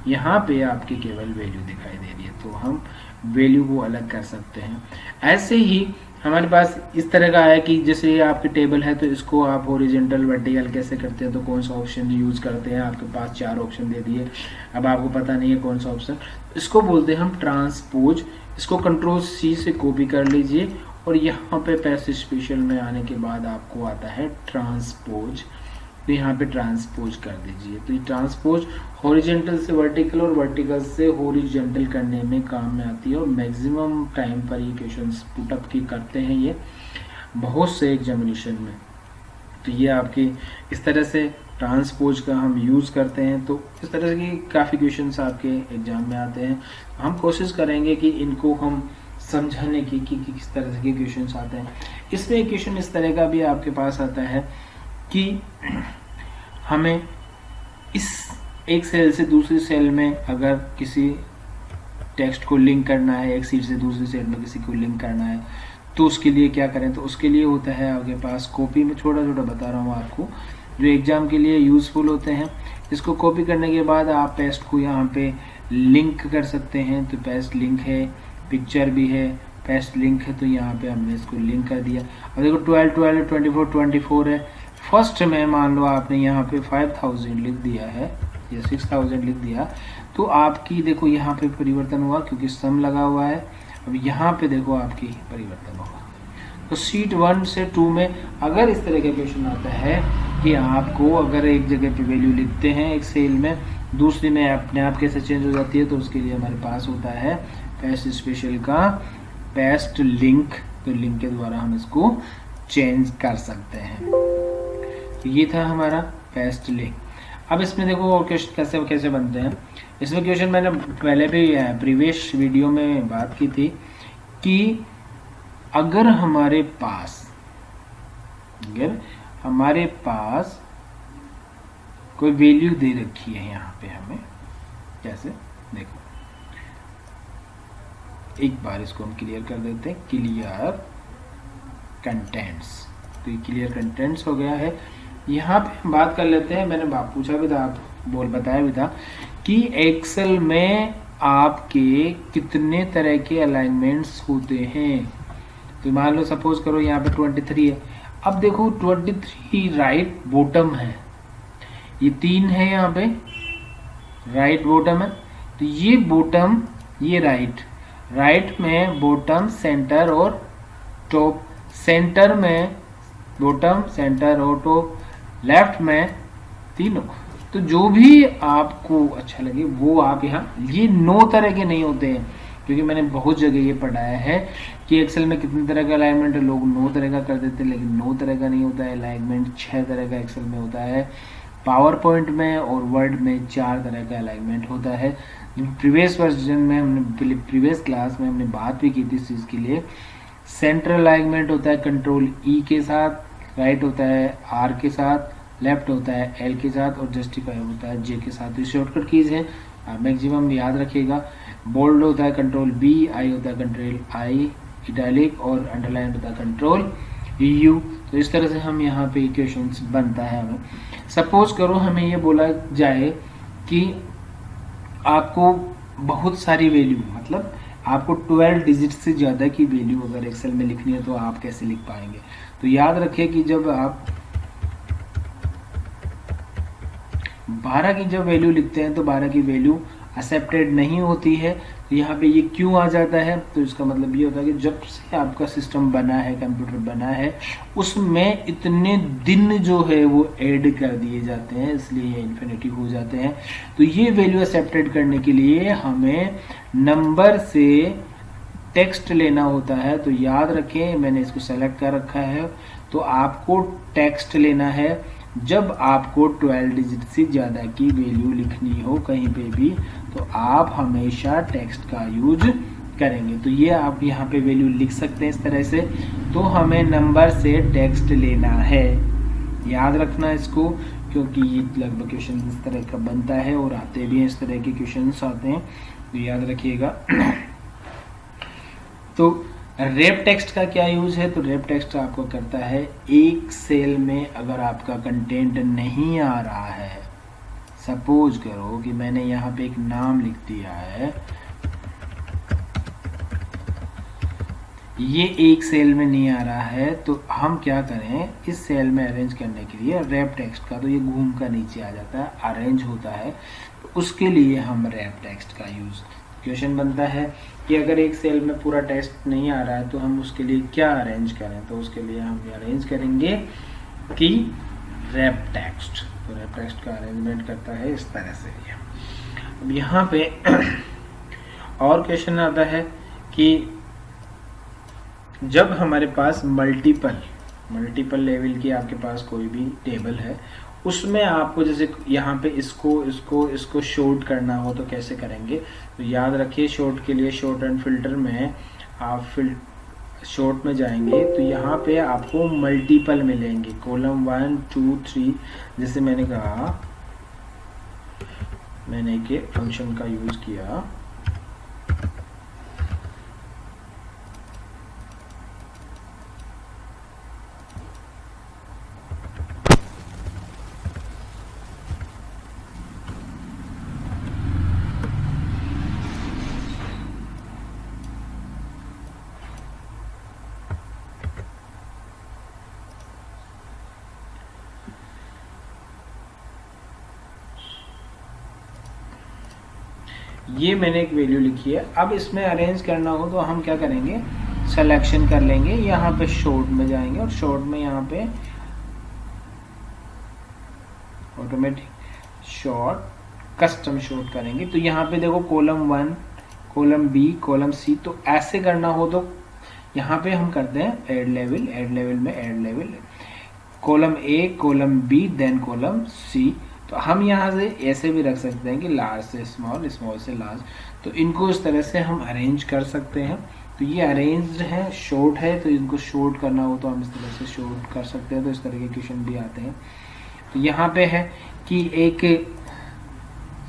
यहाँ पे आपकी केवल वैल्यू दिखाई दे रही है, तो हम वैल्यू को अलग कर सकते हैं। ऐसे ही हमारे पास इस तरह का है कि जैसे ये आपकी टेबल है, तो इसको आप हॉरिजॉन्टल वर्टिकल कैसे करते हैं, तो कौन सा ऑप्शन यूज करते हैं। आपके पास 4 ऑप्शन दे दिए, अब आपको पता नहीं है कौन सा ऑप्शन, इसको बोलते हैं हम ट्रांसपोज। इसको कंट्रोल C से कॉपी कर लीजिए और यहाँ पे पेस्ट स्पेशल में आने के बाद आपको आता है ट्रांसपोज, तो यहाँ पे ट्रांसपोज कर दीजिए। तो ये ट्रांसपोज हॉरिजॉन्टल से वर्टिकल और वर्टिकल से हॉरिजॉन्टल करने में काम में आती है, और मैक्सिमम टाइम पर ये क्वेश्चंस पुटअप की करते हैं ये बहुत से एग्जामिनेशन में। तो ये आपकी इस तरह से ट्रांसपोज का हम यूज़ करते हैं। तो इस तरह की काफ़ी क्वेश्चंस आपके एग्जाम में आते हैं। हम कोशिश करेंगे कि इनको हम समझाने की कि किस तरह के क्वेश्चंस आते हैं। इसमें एक क्वेश्चन इस तरह का भी आपके पास आता है कि हमें इस एक सेल से दूसरी सेल में अगर किसी टेक्स्ट को लिंक करना है, एक सीट से दूसरी सेल में किसी को लिंक करना है, तो उसके लिए क्या करें, तो उसके लिए होता है आपके पास कॉपी में, छोटा छोटा बता रहा हूँ आपको, जो एग्ज़ाम के लिए यूज़फुल होते हैं। इसको कॉपी करने के बाद आप पेस्ट को यहाँ पे लिंक कर सकते हैं, तो पेस्ट लिंक है, पिक्चर भी है, पेस्ट लिंक है, तो यहाँ पे हमने इसको लिंक कर दिया। अब देखो 12 12 24 24 है। फर्स्ट में मान लो आपने यहाँ पे 5000 लिख दिया है या 6000 लिख दिया, तो आपकी देखो यहाँ पे परिवर्तन हुआ क्योंकि सम लगा हुआ है। अब यहाँ पे देखो आपकी परिवर्तन होगा। तो शीट 1 से 2 में अगर इस तरह का क्वेश्चन आता है कि आपको अगर एक जगह पे वैल्यू लिखते हैं एक सेल में, दूसरी में अपने आप कैसे चेंज हो जाती है, तो उसके लिए हमारे पास होता है पेस्ट स्पेशल का पेस्ट लिंक। तो लिंक के द्वारा हम इसको चेंज कर सकते हैं। तो ये था हमारा पेस्ट लिंक। अब इसमें देखो क्वेश्चन कैसे कैसे बनते हैं। इसमें क्वेश्चन मैंने पहले भी प्रीवियस वीडियो में बात की थी कि अगर हमारे पास कोई वैल्यू दे रखी है यहाँ पे हमें, कैसे देखो, एक बार इसको हम क्लियर कर देते हैं, क्लियर कंटेंट्स। तो ये क्लियर कंटेंट्स हो गया है। यहाँ पे हम बात कर लेते हैं, मैंने पूछा भी था, आप बताया भी था कि एक्सेल में आपके कितने तरह के अलाइनमेंट्स होते हैं। तो मान लो सपोज करो यहाँ पे 23 है। अब देखो 23 राइट बॉटम है, ये 3 है यहाँ पे राइट बॉटम है, तो ये बॉटम ये राइट में बॉटम सेंटर और टॉप, सेंटर में बॉटम सेंटर और टॉप, लेफ्ट में तीनों। तो जो भी आपको अच्छा लगे वो आप यहाँ, ये 9 तरह के नहीं होते हैं क्योंकि मैंने बहुत जगह ये पढ़ाया है कि एक्सेल में कितने तरह का अलाइनमेंट है, लोग 9 तरह का कर देते हैं, लेकिन 9 तरह का नहीं होता है अलाइनमेंट, 6 तरह का एक्सेल में होता है। पावर पॉइंट में और वर्ड में 4 तरह का अलाइनमेंट होता है। प्रीवियस वर्जन में हमने, प्रीवियस क्लास में हमने बात भी की थी इस चीज़ के लिए। सेंट्रल अलाइनमेंट होता है कंट्रोल ई के साथ, राइट होता है आर के साथ, लेफ्ट होता है एल के साथ, और जस्टिफाई होता है जे के साथ। तो शॉर्टकट कीज है, मैक्सिमम याद रखिएगा। बोल्ड होता है कंट्रोल बी, आई होता है कंट्रोल आई, इटैलिक और अंडरलाइन होता है कंट्रोल यू। तो इस तरह से हम यहाँ पे इक्वेशंस बनता है हमें। सपोज करो हमें ये बोला जाए कि आपको बहुत सारी वैल्यू, मतलब आपको 12 डिजिट से ज़्यादा की वैल्यू अगर एक्सेल में लिखनी है तो आप कैसे लिख पाएंगे। तो याद रखिए कि जब आप 12 की जब वैल्यू लिखते हैं तो 12 की वैल्यू एक्सेप्टेड नहीं होती है। तो यहाँ पे ये क्यों आ जाता है, तो इसका मतलब ये होता है कि जब से आपका सिस्टम बना है, कंप्यूटर बना है, उसमें इतने दिन जो है वो ऐड कर दिए जाते हैं, इसलिए ये इन्फिनिटी हो जाते हैं। तो ये वैल्यू एक्सेप्टेड करने के लिए हमें नंबर से टेक्स्ट लेना होता है। तो याद रखें, मैंने इसको सेलेक्ट कर रखा है, तो आपको टेक्स्ट लेना है जब आपको 12 डिजिट से ज़्यादा की वैल्यू लिखनी हो कहीं पे भी, तो आप हमेशा टेक्स्ट का यूज करेंगे। तो ये आप यहाँ पे वैल्यू लिख सकते हैं इस तरह से। तो हमें नंबर से टेक्स्ट लेना है, याद रखना इसको, क्योंकि ये लगभग क्वेश्चन इस तरह का बनता है और आते भी हैं, इस तरह के क्वेश्चन आते हैं, तो याद रखिएगा। तो रेप टेक्स्ट का क्या यूज है, तो रेप टेक्स्ट आपको करता है एक सेल में अगर आपका कंटेंट नहीं आ रहा है, सपोज करो कि मैंने यहाँ पे एक नाम लिख दिया है, ये एक सेल में नहीं आ रहा है, तो हम क्या करें, इस सेल में अरेंज करने के लिए रेप टेक्स्ट का, तो ये घूम कर नीचे आ जाता है, अरेंज होता है, तो उसके लिए हम रेप टेक्स्ट का यूज। क्वेश्चन बनता है कि अगर एक सेल में पूरा टेक्स्ट नहीं आ रहा है तो हम उसके लिए क्या अरेंज करें, तो उसके लिए हम अरेंज करेंगे कि रेप टेक्स्ट। तो रेप टेक्स्ट का अरेंजमेंट करता है इस तरह से। अब यहाँ पे और क्वेश्चन आता है कि जब हमारे पास मल्टीपल लेवल की आपके पास कोई भी टेबल है, उसमें आपको जैसे यहाँ पे इसको शॉर्ट करना हो तो कैसे करेंगे। तो याद रखिए, शॉर्ट के लिए शॉर्ट एंड फिल्टर में आप शॉर्ट में जाएंगे तो यहाँ पे आपको मल्टीपल मिलेंगे, कॉलम 1 2 3। जैसे मैंने कहा, मैंने एक फंक्शन का यूज किया, ये मैंने एक वैल्यू लिखी है। अब इसमें अरेंज करना हो तो हम क्या करेंगे, सिलेक्शन कर लेंगे, यहाँ पे शॉर्ट में जाएंगे और शॉर्ट में यहाँ पे ऑटोमेटिक शॉर्ट, कस्टम शॉर्ट करेंगे। तो यहाँ पे देखो column 1, column B, column C, तो ऐसे करना हो तो यहाँ पे हम करते हैं ऐड लेवल, ऐड लेवल में add level, column A, column B, then column C. तो हम यहाँ से ऐसे भी रख सकते हैं कि लार्ज से स्मॉल, स्मॉल से लार्ज, तो इनको इस तरह से हम अरेंज कर सकते हैं। तो ये अरेंज्ड है, शॉर्ट है, तो इनको शॉर्ट करना हो तो हम इस तरह से शॉर्ट कर सकते हैं। तो इस तरह के क्वेश्चन भी आते हैं। तो यहाँ पे है कि एक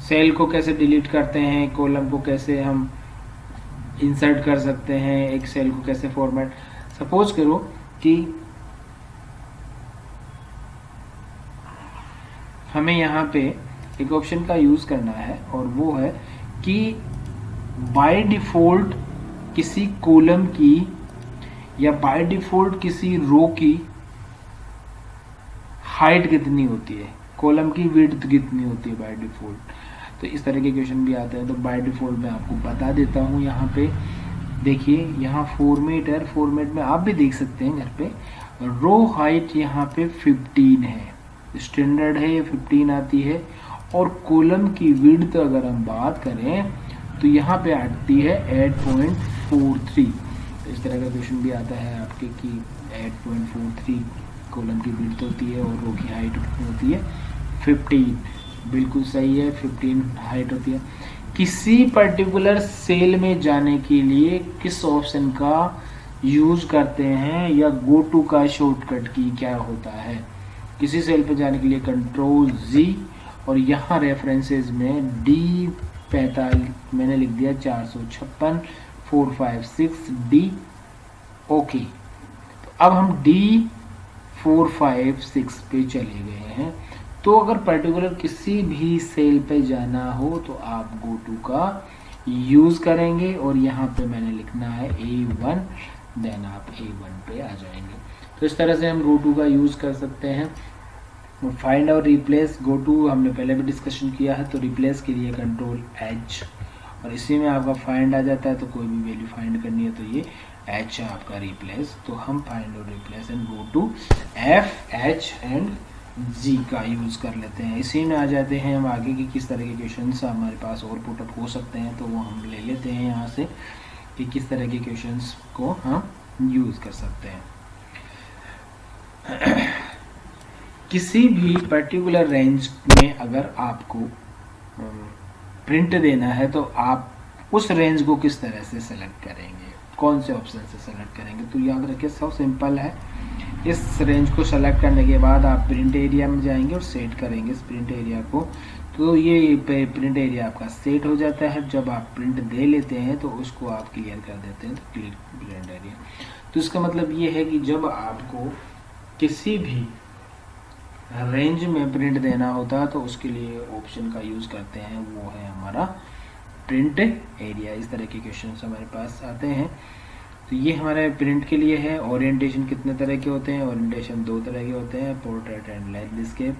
सेल को कैसे डिलीट करते हैं, कॉलम को कैसे हम इंसर्ट कर सकते हैं, एक सेल को कैसे फॉर्मेट। सपोज करो कि हमें यहाँ पे एक ऑप्शन का यूज करना है और वो है कि बाय डिफॉल्ट किसी कॉलम की या बाय डिफॉल्ट किसी रो की हाइट कितनी होती है, कॉलम की विड्थ कितनी होती है बाय डिफॉल्ट। तो इस तरह के क्वेश्चन भी आते हैं। तो बाय डिफॉल्ट मैं आपको बता देता हूँ। यहाँ पे देखिए, यहाँ फॉर्मेट है, फॉर्मेट में आप भी देख सकते हैं घर पे, रो हाइट यहाँ पे 15 है, स्टैंडर्ड है, ये 15 आती है। और कॉलम की विड्थ अगर हम बात करें तो यहाँ पे आती है 8.43। तो इस तरह का क्वेश्चन भी आता है आपके कि 8.43 कॉलम की विड्थ होती है और रो की हाइट होती है 15। बिल्कुल सही है, 15 हाइट होती है। किसी पर्टिकुलर सेल में जाने के लिए किस ऑप्शन का यूज करते हैं या गो टू का शॉर्टकट की क्या होता है। किसी सेल पे जाने के लिए कंट्रोल जी, और यहाँ रेफरेंसेस में D45 मैंने लिख दिया 456 456 D। ओके, तो अब हम D456 पे चले गए हैं। तो अगर पर्टिकुलर किसी भी सेल पे जाना हो तो आप गो टू का यूज करेंगे और यहाँ पे मैंने लिखना है A1, देन आप A1 पे आ जाएंगे। तो इस तरह से हम गो टू का यूज कर सकते हैं। फाइंड और रिप्लेस, गो टू हमने पहले भी डिस्कशन किया है। तो रिप्लेस के लिए कंट्रोल H, और इसी में आपका फाइंड आ जाता है। तो कोई भी वैल्यू फाइंड करनी है तो ये H है आपका रिप्लेस। तो हम फाइंड और replace and go to F, H and G का यूज कर लेते हैं। इसी में आ जाते हैं हम आगे की किस तरह के क्वेश्चंस हमारे पास और पुटअप हो सकते हैं। तो वो हम ले लेते हैं यहाँ से कि किस तरह के क्वेश्चंस को हम यूज कर सकते हैं। किसी भी पर्टिकुलर रेंज में अगर आपको प्रिंट देना है तो आप उस रेंज को किस तरह से सेलेक्ट करेंगे, कौन से ऑप्शन से सेलेक्ट करेंगे। तो याद रखिए, सब सिंपल है। इस रेंज को सेलेक्ट करने के बाद आप प्रिंट एरिया में जाएंगे और सेट करेंगे इस प्रिंट एरिया को। तो ये प्रिंट एरिया आपका सेट हो जाता है। जब आप प्रिंट दे लेते हैं तो उसको आप क्लियर कर देते हैं, तो क्लियर प्रिंट एरिया। तो इसका मतलब ये है कि जब आपको किसी भी रेंज में प्रिंट देना होता है तो उसके लिए ऑप्शन का यूज करते हैं, वो है हमारा प्रिंट एरिया। इस तरह के क्वेश्चन हमारे पास आते हैं। तो ये हमारे प्रिंट के लिए है। ओरिएंटेशन कितने तरह के होते हैं, ओरिएंटेशन 2 तरह के होते हैं, portrait and landscape.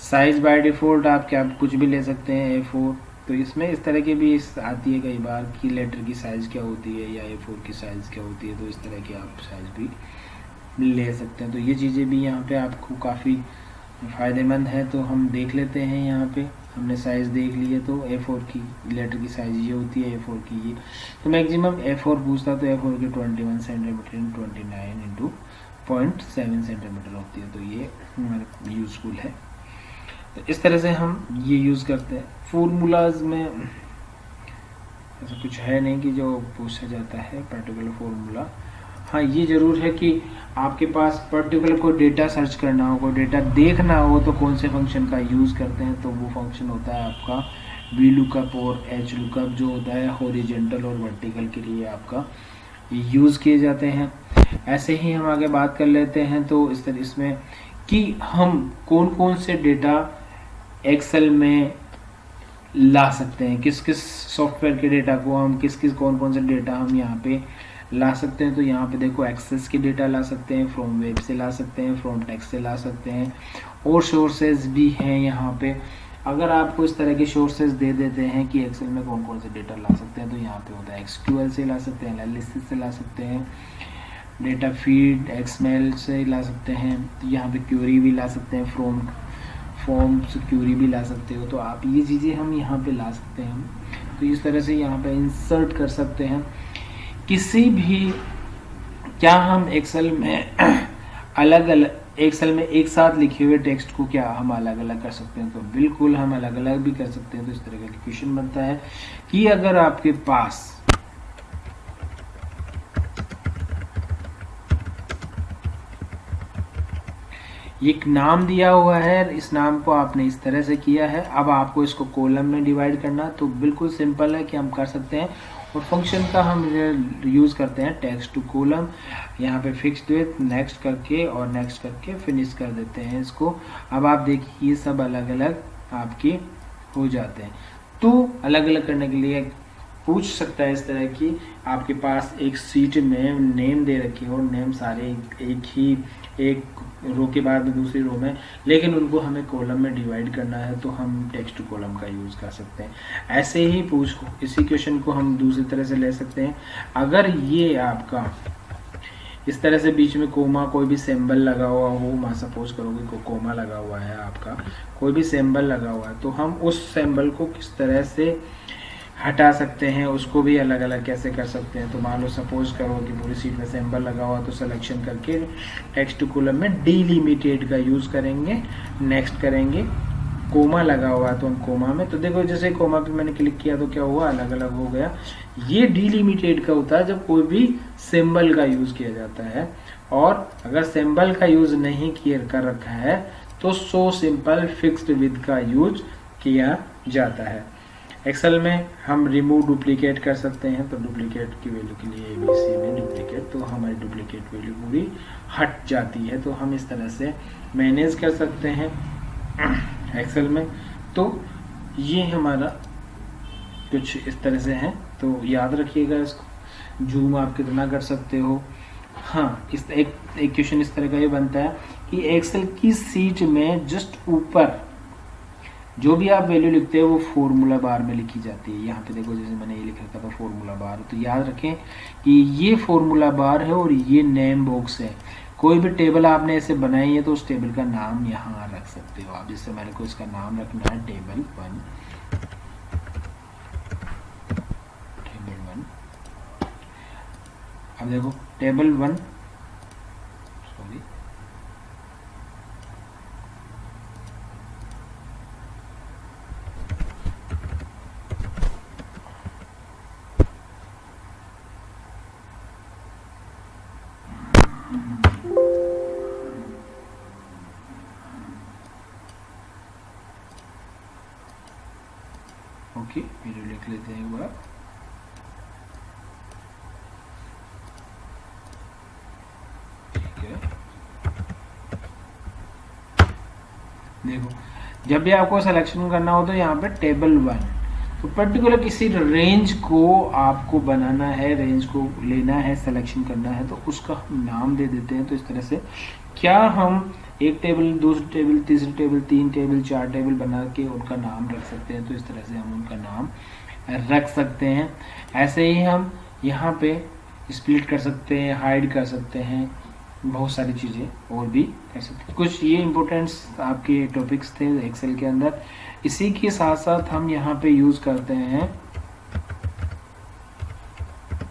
Size by default आप क्या कुछ भी ले सकते हैं, A4। तो इसमें इस तरह की भी आती है कई बार कि लेटर की साइज क्या होती है या A4 की साइज क्या होती है। तो इस तरह की आप साइज भी ले सकते हैं। तो ये चीज़ें भी यहाँ पे आपको काफ़ी फ़ायदेमंद है। तो हम देख लेते हैं, यहाँ पे हमने साइज़ देख लिए। तो A4 की लेटर की साइज़ ये होती है, A4 की ये। तो मैक्सिमम A4 पूछता तो A4 की 21 सेंटीमीटर इन 29 इंटू 0.7 सेंटीमीटर होती है। तो ये हमारे यूज़फुल है। तो इस तरह से हम ये यूज़ करते हैं। फॉर्मूलाज में ऐसा कुछ है नहीं कि जो पूछा जाता है पर्टिकुलर फॉर्मूला। हाँ, ये ज़रूर है कि आपके पास पर्टिकुलर कोई डेटा सर्च करना हो, कोई डेटा देखना हो तो कौन से फंक्शन का यूज़ करते हैं। तो वो फंक्शन होता है आपका VLOOKUP और HLOOKUP, जो होता है हॉरिजॉन्टल और वर्टिकल के लिए आपका यूज़ किए जाते हैं। ऐसे ही हम आगे बात कर लेते हैं। तो इस तरह इसमें कि हम कौन कौन से डेटा एक्सेल में ला सकते हैं, किस किस सॉफ्टवेयर के डेटा को हम कौन कौन से डेटा हम यहाँ पे ला सकते हैं। तो यहाँ पे देखो, एक्सेस के डेटा ला सकते हैं, फ्रॉम वेब से ला सकते हैं, फ्रॉम टेक्स्ट से ला सकते हैं, और सोर्सेज भी हैं यहाँ पे। अगर आपको इस तरह के सोर्सेज दे देते हैं कि एक्सेल में कौन कौन से डेटा ला सकते हैं, तो यहाँ पे होता है एक्सक्यूएल से ला सकते हैं, एनालिसिस से ला सकते हैं, डेटा फीड एक्सएमएल से ला सकते हैं, तो यहाँ पे क्यूरी भी ला सकते हैं, फॉर्म से क्यूरी भी ला सकते हो। तो आप ये चीज़ें हम यहाँ पे ला सकते हैं। तो इस तरह से यहाँ पे इंसर्ट कर सकते हैं किसी भी, क्या हम एक्सेल में अलग अलग एक्सेल में एक साथ लिखे हुए टेक्स्ट को क्या हम अलग अलग कर सकते हैं? तो बिल्कुल हम अलग अलग भी कर सकते हैं। तो इस तरह का क्वेश्चन बनता है कि अगर आपके पास एक नाम दिया हुआ है, इस नाम को आपने इस तरह से किया है, अब आपको इसको कॉलम में डिवाइड करना, तो बिल्कुल सिंपल है कि हम कर सकते हैं। और फंक्शन का हम यूज़ करते हैं टेक्स्ट टू कॉलम, यहाँ पे फिक्स्ड विथ नेक्स्ट करके और नेक्स्ट करके फिनिश कर देते हैं इसको। अब आप देखिए ये सब अलग अलग आपके हो जाते हैं। तो अलग अलग करने के लिए पूछ सकता है इस तरह की, आपके पास एक सीट में नेम दे रखे हो, नेम सारे एक ही एक रो के बाद दूसरी रो में, लेकिन उनको हमें कॉलम में डिवाइड करना है, तो हम टेक्स्ट टू कॉलम का यूज़ कर सकते हैं। ऐसे ही इसी क्वेश्चन को हम दूसरी तरह से ले सकते हैं। अगर ये आपका इस तरह से बीच में कोमा कोई भी सिंबल लगा हुआ हो, मान सपोज करोगे को कोमा लगा हुआ है, आपका कोई भी सिंबल लगा हुआ है, तो हम उस सिंबल को किस तरह से हटा सकते हैं, उसको भी अलग अलग कैसे कर सकते हैं। तो मान लो सपोज करो कि पूरी सीट में सिंबल लगा हुआ, तो सिलेक्शन करके टेक्स्ट टू कॉलम में डिलिमिटेड का यूज़ करेंगे, नेक्स्ट करेंगे। कोमा लगा हुआ है तो हम कोमा में, तो देखो जैसे कोमा पे मैंने क्लिक किया तो क्या हुआ, अलग अलग हो गया। ये डिलिमिटेड का होता है जब कोई भी सिंबल का यूज़ किया जाता है, और अगर सिंबल का यूज़ नहीं कर रखा है तो सो सिंपल फिक्स्ड विद का यूज किया जाता है। एक्सेल में हम रिमूव डुप्लीकेट कर सकते हैं, तो डुप्लीकेट की वैल्यू के लिए ABC में डुप्लीकेट, तो हमारी डुप्लीकेट वैल्यू पूरी हट जाती है। तो हम इस तरह से मैनेज कर सकते हैं एक्सेल में। तो ये हमारा कुछ इस तरह से है, तो याद रखिएगा इसको। जूम आप कितना कर सकते हो। हाँ, इस एक क्वेश्चन इस तरह का ये बनता है कि एक्सेल की सीट में जस्ट ऊपर जो भी आप वैल्यू लिखते हैं वो फॉर्मूला बार में लिखी जाती है। यहाँ पे देखो जैसे मैंने ये लिख रखा था फॉर्मूला बार, तो याद रखें कि ये फॉर्मूला बार है और ये नेम बॉक्स है। कोई भी टेबल आपने ऐसे बनाई है तो उस टेबल का नाम यहाँ रख सकते हो आप। जैसे मेरे को इसका नाम रखना है टेबल 1। अब देखो टेबल 1, सॉरी ओके, वीडियो लिख लेते हैं एक बार। ठीक है, देखो जब भी आपको सिलेक्शन करना हो तो यहाँ पे टेबल 1, तो पर्टिकुलर किसी रेंज को आपको बनाना है, रेंज को लेना है, सिलेक्शन करना है, तो उसका हम नाम दे देते हैं। तो इस तरह से क्या हम एक टेबल, दूसरी टेबल, तीसरी टेबल, 3 टेबल, 4 टेबल बना के उनका नाम रख सकते हैं। तो इस तरह से हम उनका नाम रख सकते हैं। ऐसे ही हम यहाँ पे स्प्लिट कर सकते हैं, हाइड कर सकते हैं, बहुत सारी चीज़ें और भी कर सकते हैं। कुछ ये इम्पोर्टेंट्स आपके टॉपिक्स थे एक्सेल के अंदर। इसी के साथ साथ हम यहाँ पे यूज़ करते हैं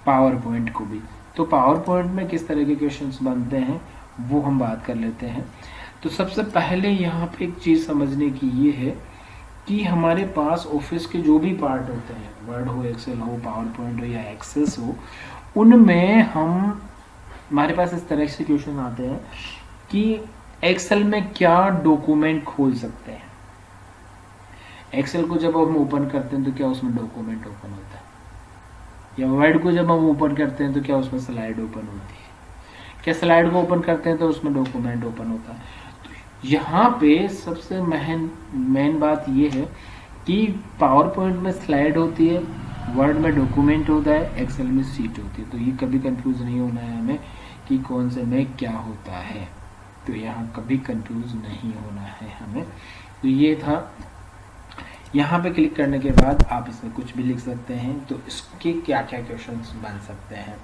पावर पॉइंट को भी। तो पावर पॉइंट में किस तरह के क्वेश्चंस बनते हैं वो हम बात कर लेते हैं। तो सबसे पहले यहाँ पे एक चीज़ समझने की ये है कि हमारे पास ऑफिस के जो भी पार्ट होते हैं, वर्ड हो, एक्सेल हो, पावर पॉइंट हो या एक्सेस हो, उनमें हमारे पास इस तरह से क्वेश्चन आते हैं कि एक्सेल में क्या डॉक्यूमेंट खोल सकते हैं। एक्सेल को जब हम ओपन करते हैं तो क्या उसमें डॉक्यूमेंट ओपन होता है, या वर्ड को जब हम ओपन करते हैं तो क्या उसमें स्लाइड ओपन होती है, क्या स्लाइड को ओपन करते हैं तो उसमें डॉक्यूमेंट ओपन होता है। तो यहाँ पे सबसे मेन बात ये है कि पावर पॉइंट में स्लाइड होती है, वर्ड में डॉक्यूमेंट होता है, एक्सेल में सीट होती है। तो ये कभी कंफ्यूज नहीं होना है हमें कि कौन से में क्या होता है, तो यहाँ कभी कंफ्यूज नहीं होना है हमें। तो ये था यहाँ पे क्लिक करने के बाद आप इसमें कुछ भी लिख सकते हैं। तो इसके क्या क्या क्वेश्चंस बन सकते हैं।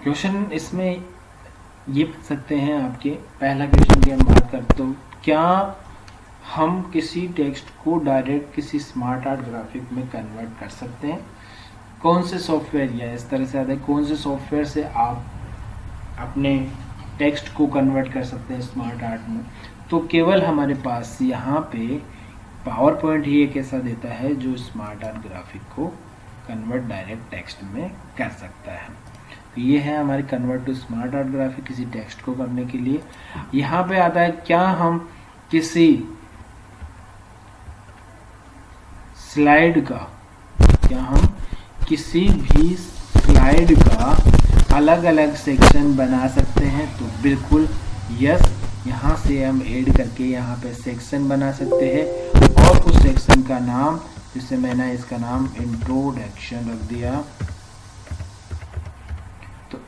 क्वेश्चन इसमें ये बन सकते हैं आपके। पहला क्वेश्चन की हम बात करते तो क्या हम किसी टेक्स्ट को डायरेक्ट किसी स्मार्ट आर्ट ग्राफिक में कन्वर्ट कर सकते हैं। कौन से सॉफ्टवेयर, या इस तरह से आता है कौन से सॉफ्टवेयर से आप अपने टेक्स्ट को कन्वर्ट कर सकते हैं स्मार्ट आर्ट में। तो केवल हमारे पास यहाँ पे पावर पॉइंट ही एक ऐसा देता है जो स्मार्ट आर्ट ग्राफिक को कन्वर्ट डायरेक्ट टेक्स्ट में कर सकता है। तो ये है हमारे convert to smart art graphic किसी टेक्स्ट को करने के लिए। यहाँ पे आता है क्या हम किसी स्लाइड का, क्या हम किसी भी स्लाइड का अलग अलग सेक्शन बना सकते हैं। तो बिल्कुल यस, यहाँ से हम ऐड करके यहाँ पे सेक्शन बना सकते हैं और उस सेक्शन का नाम, जिससे मैंने इसका नाम इंट्रोडक्शन रख दिया, तो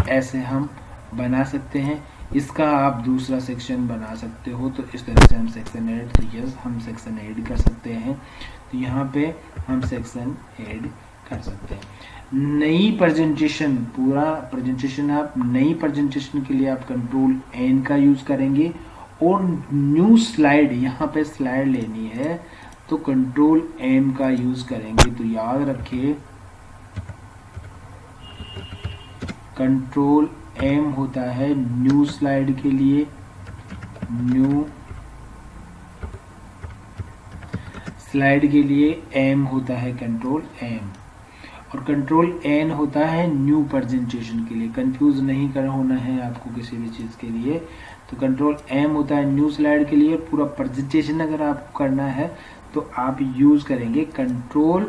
ऐसे हम बना सकते हैं। इसका आप दूसरा सेक्शन बना सकते हो। तो इस तरह से हम सेक्शन ऐड, तो यस हम सेक्शन ऐड कर सकते हैं। तो यहाँ पे हम सेक्शन ऐड कर सकते हैं। नई प्रेजेंटेशन, पूरा प्रेजेंटेशन आप नई प्रेजेंटेशन के लिए आप कंट्रोल एन का यूज करेंगे। और न्यू स्लाइड, यहाँ पे स्लाइड लेनी है तो कंट्रोल एम का यूज करेंगे। तो याद रखिए कंट्रोल एम होता है न्यू स्लाइड के लिए, न्यू स्लाइड के लिए एम होता है कंट्रोल एम, और कंट्रोल एन होता है न्यू प्रेजेंटेशन के लिए। कंफ्यूज नहीं कर होना है आपको किसी भी चीज़ के लिए। तो कंट्रोल एम होता है न्यू स्लाइड के लिए। पूरा प्रेजेंटेशन अगर आपको करना है तो आप यूज करेंगे कंट्रोल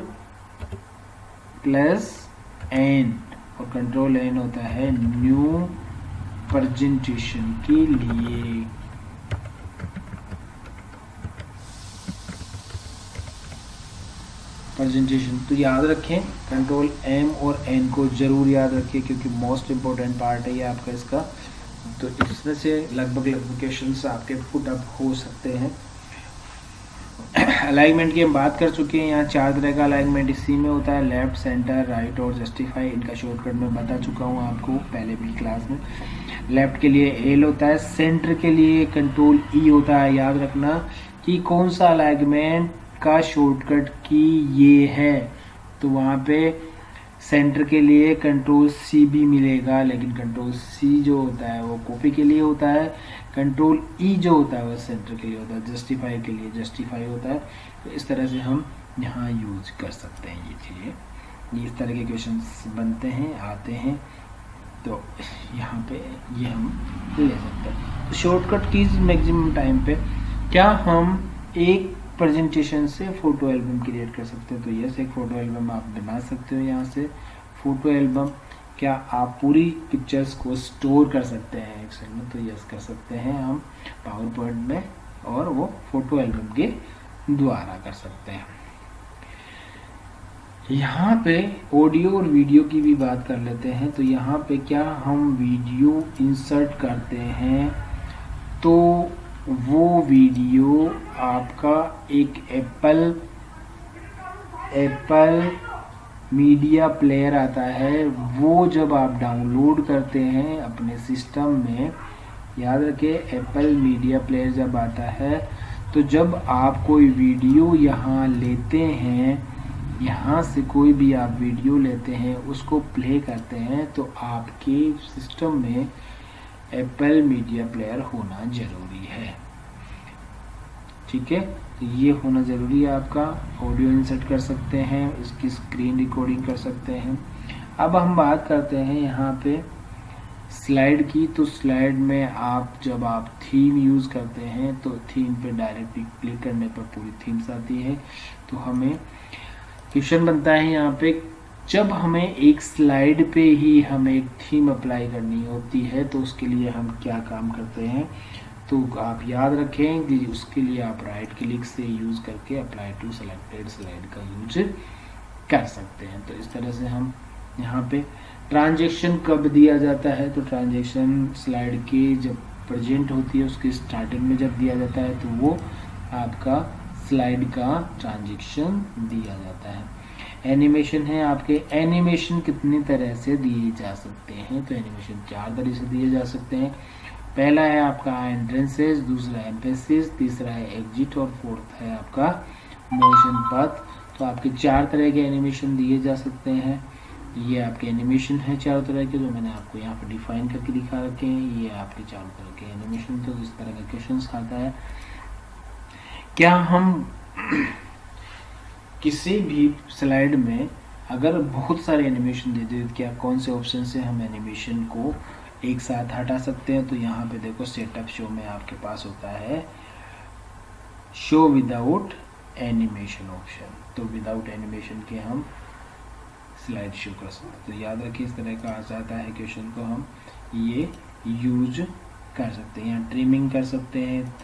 प्लस एन, और कंट्रोल एन होता है न्यू प्रेजेंटेशन के लिए। प्रेजेंटेशन तो याद रखें, कंट्रोल एम और एन को जरूर याद रखिए क्योंकि मोस्ट इम्पोर्टेंट पार्ट है ये आपका इसका। तो इसमें से लगभग क्वेश्चंस आपके पुट अप हो सकते हैं। अलाइनमेंट की हम बात कर चुके हैं। यहाँ 4 तरह का अलाइनमेंट इसी में होता है, लेफ्ट, सेंटर, राइट और जस्टिफाई। इनका शॉर्टकट मैं बता चुका हूँ आपको पहले भी क्लास में। लेफ्ट के लिए एल होता है, सेंटर के लिए कंट्रोल ई होता है। याद रखना कि कौन सा अलाइनमेंट का शॉर्टकट की ये है, तो वहाँ पे सेंटर के लिए कंट्रोल सी भी मिलेगा, लेकिन कंट्रोल सी जो होता है वो कॉपी के लिए होता है। कंट्रोल ई जो होता है वो सेंटर के लिए होता है, जस्टिफाई के लिए जस्टिफाई होता है। तो इस तरह से हम यहाँ यूज कर सकते हैं ये चीज़ें। इस तरह के क्वेश्चंस बनते हैं, आते हैं, तो यहाँ पे ये हम ले सकते हैं। तो शॉर्टकट कीज मैक्सिमम टाइम पे क्या हम एक प्रेजेंटेशन से फोटो एल्बम क्रिएट कर सकते हैं। तो यस, एक फोटो एल्बम आप बना सकते हो। यहाँ से फोटो एल्बम क्या आप पूरी पिक्चर्स को स्टोर कर सकते हैं एक्सेल में, तो यस कर सकते हैं हम पावर पॉइंट में, और वो फोटो एल्बम के द्वारा कर सकते हैं। यहाँ पे ऑडियो और वीडियो की भी बात कर लेते हैं। तो यहाँ पे क्या हम वीडियो इंसर्ट करते हैं तो वो वीडियो आपका एक एप्पल मीडिया प्लेयर आता है, वो जब आप डाउनलोड करते हैं अपने सिस्टम में, याद रखिए एप्पल मीडिया प्लेयर जब आता है तो जब आप कोई वीडियो यहाँ लेते हैं, यहाँ से कोई भी आप वीडियो लेते हैं उसको प्ले करते हैं, तो आपके सिस्टम में एप्पल मीडिया प्लेयर होना जरूरी है। ठीक है, तो ये होना ज़रूरी है आपका। ऑडियो इंसर्ट कर सकते हैं, इसकी स्क्रीन रिकॉर्डिंग कर सकते हैं। अब हम बात करते हैं यहाँ पे स्लाइड की। तो स्लाइड में आप जब आप थीम यूज़ करते हैं तो थीम पे डायरेक्टली क्लिक करने पर पूरी थीम्स आती है। तो हमें क्वेश्चन बनता है यहाँ पे, जब हमें एक स्लाइड पे ही हमें एक थीम अप्लाई करनी होती है तो उसके लिए हम क्या काम करते हैं। तो आप याद रखें कि उसके लिए आप राइट क्लिक से यूज़ करके अप्लाई टू सेलेक्टेड स्लाइड का यूज कर सकते हैं। तो इस तरह से हम यहाँ पे ट्रांजैक्शन कब दिया जाता है, तो ट्रांजैक्शन स्लाइड की जब प्रेजेंट होती है उसकी स्टार्टिंग में जब दिया जाता है तो वो आपका स्लाइड का ट्रांजेक्शन दिया जाता है। एनिमेशन है आपके, एनिमेशन कितनी तरह से दिए जा सकते हैं, तो एनिमेशन 4 तरह से दिए जा सकते हैं। पहला है आपका एंट्रेंसेस, दूसरा है एम्फेसिस, तीसरा है एग्जिट और फोर्थ है आपका मोशन पथ। तो आपके 4 तरह के एनिमेशन दिए जा सकते हैं। ये आपके एनिमेशन है 4 तरह के, जो मैंने आपको यहाँ पर डिफाइन करके दिखा रखे हैं। ये आपके 4 तरह के एनिमेशन। तो इस तरह का क्वेश्चन आता है, क्या हम किसी भी स्लाइड में अगर बहुत सारे एनिमेशन दे दे, क्या कौन से ऑप्शन से हम एनिमेशन को एक साथ हटा सकते हैं। तो यहाँ पे देखो सेटअप शो में आपके पास होता है शो विदाउट एनिमेशन ऑप्शन। तो विदाउट एनिमेशन के हम स्लाइड शो कर सकते हैं। तो याद रखिए इस तरह का आ जाता है क्वेश्चन को हम ये यूज कर सकते हैं। यहाँ ट्रिमिंग कर सकते हैं।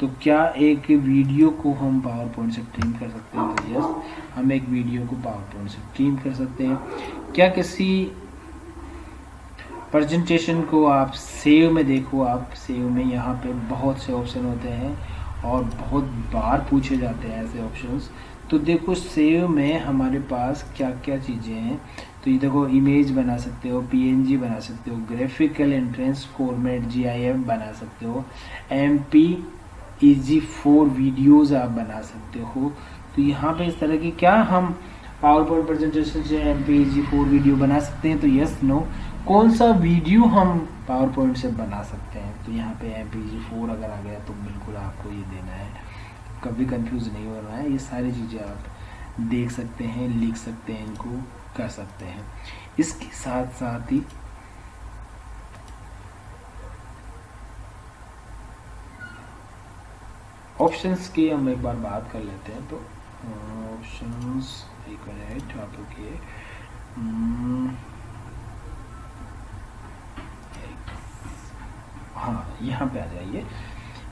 तो क्या एक वीडियो को हम पावर पॉइंट से ट्रिम कर सकते हैं, तो यस हम एक वीडियो को पावर पॉइंट से ट्रिम कर सकते हैं। क्या किसी प्रेजेंटेशन को आप सेव में देखो, आप सेव में यहाँ पे बहुत से ऑप्शन होते हैं और बहुत बार पूछे जाते हैं ऐसे ऑप्शंस। तो देखो सेव में हमारे पास क्या क्या चीज़ें हैं। तो ये देखो इमेज बना सकते हो, पीएनजी बना सकते हो, ग्राफिकल एंट्रेंस फॉर्मेट जीआईएफ बना सकते हो, MP-EG4 वीडियोस आप बना सकते हो। तो यहाँ पे इस तरह की क्या हम पावर पॉइंट प्रेजेंटेशन से MP-EG4 वीडियो बना सकते हैं, तो यस नो। कौन सा वीडियो हम पावर पॉइंट से बना सकते हैं, तो यहाँ पे MP-EG4 अगर आ गया तो बिल्कुल आपको ये देना है, कभी कंफ्यूज नहीं होना है। ये सारी चीज़ें आप देख सकते हैं, लिख सकते हैं, इनको कर सकते हैं। इसके साथ साथ ही ऑप्शंस की हम एक बार बात कर लेते हैं। तो ऑप्शंस एक मिनट आप रुकिए। हाँ यहाँ पे आ जाइए।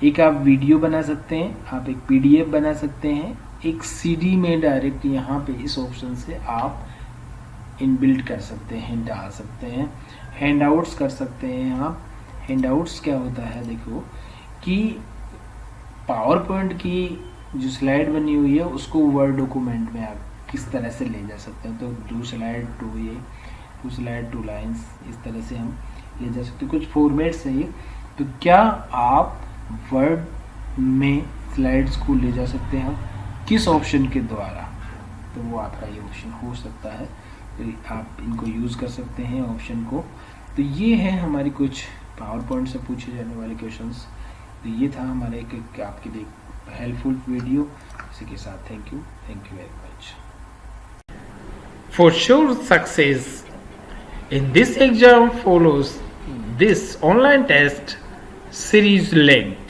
एक आप वीडियो बना सकते हैं, आप एक PDF बना सकते हैं, एक CD में डायरेक्ट यहाँ पे इस ऑप्शन से आप इनबिल्ट कर सकते हैं, डाल सकते हैं। हैंडआउट्स कर सकते हैं आप। हैंडआउट्स क्या होता है, देखो कि पावर पॉइंट की जो स्लाइड बनी हुई है उसको वर्ड डॉक्यूमेंट में आप किस तरह से ले जा सकते हैं। तो 2 स्लाइड 2 ये 2 स्लाइड 2 लाइन्स इस तरह से हम ले जा सकते हैं। कुछ फॉर्मेट्स है ये। तो क्या आप वर्ड में स्लाइड्स को ले जा सकते हैं किस ऑप्शन के द्वारा, तो वो आपका ये ऑप्शन हो सकता है। तो आप इनको यूज़ कर सकते हैं ऑप्शन को। तो ये है हमारी कुछ पावर पॉइंट से पूछे जाने वाले क्वेश्चंस। तो ये था हमारा एक आपके लिए हेल्पफुल वीडियो। इसी के साथ thank you very much. For sure success in this exam follows this online test series length.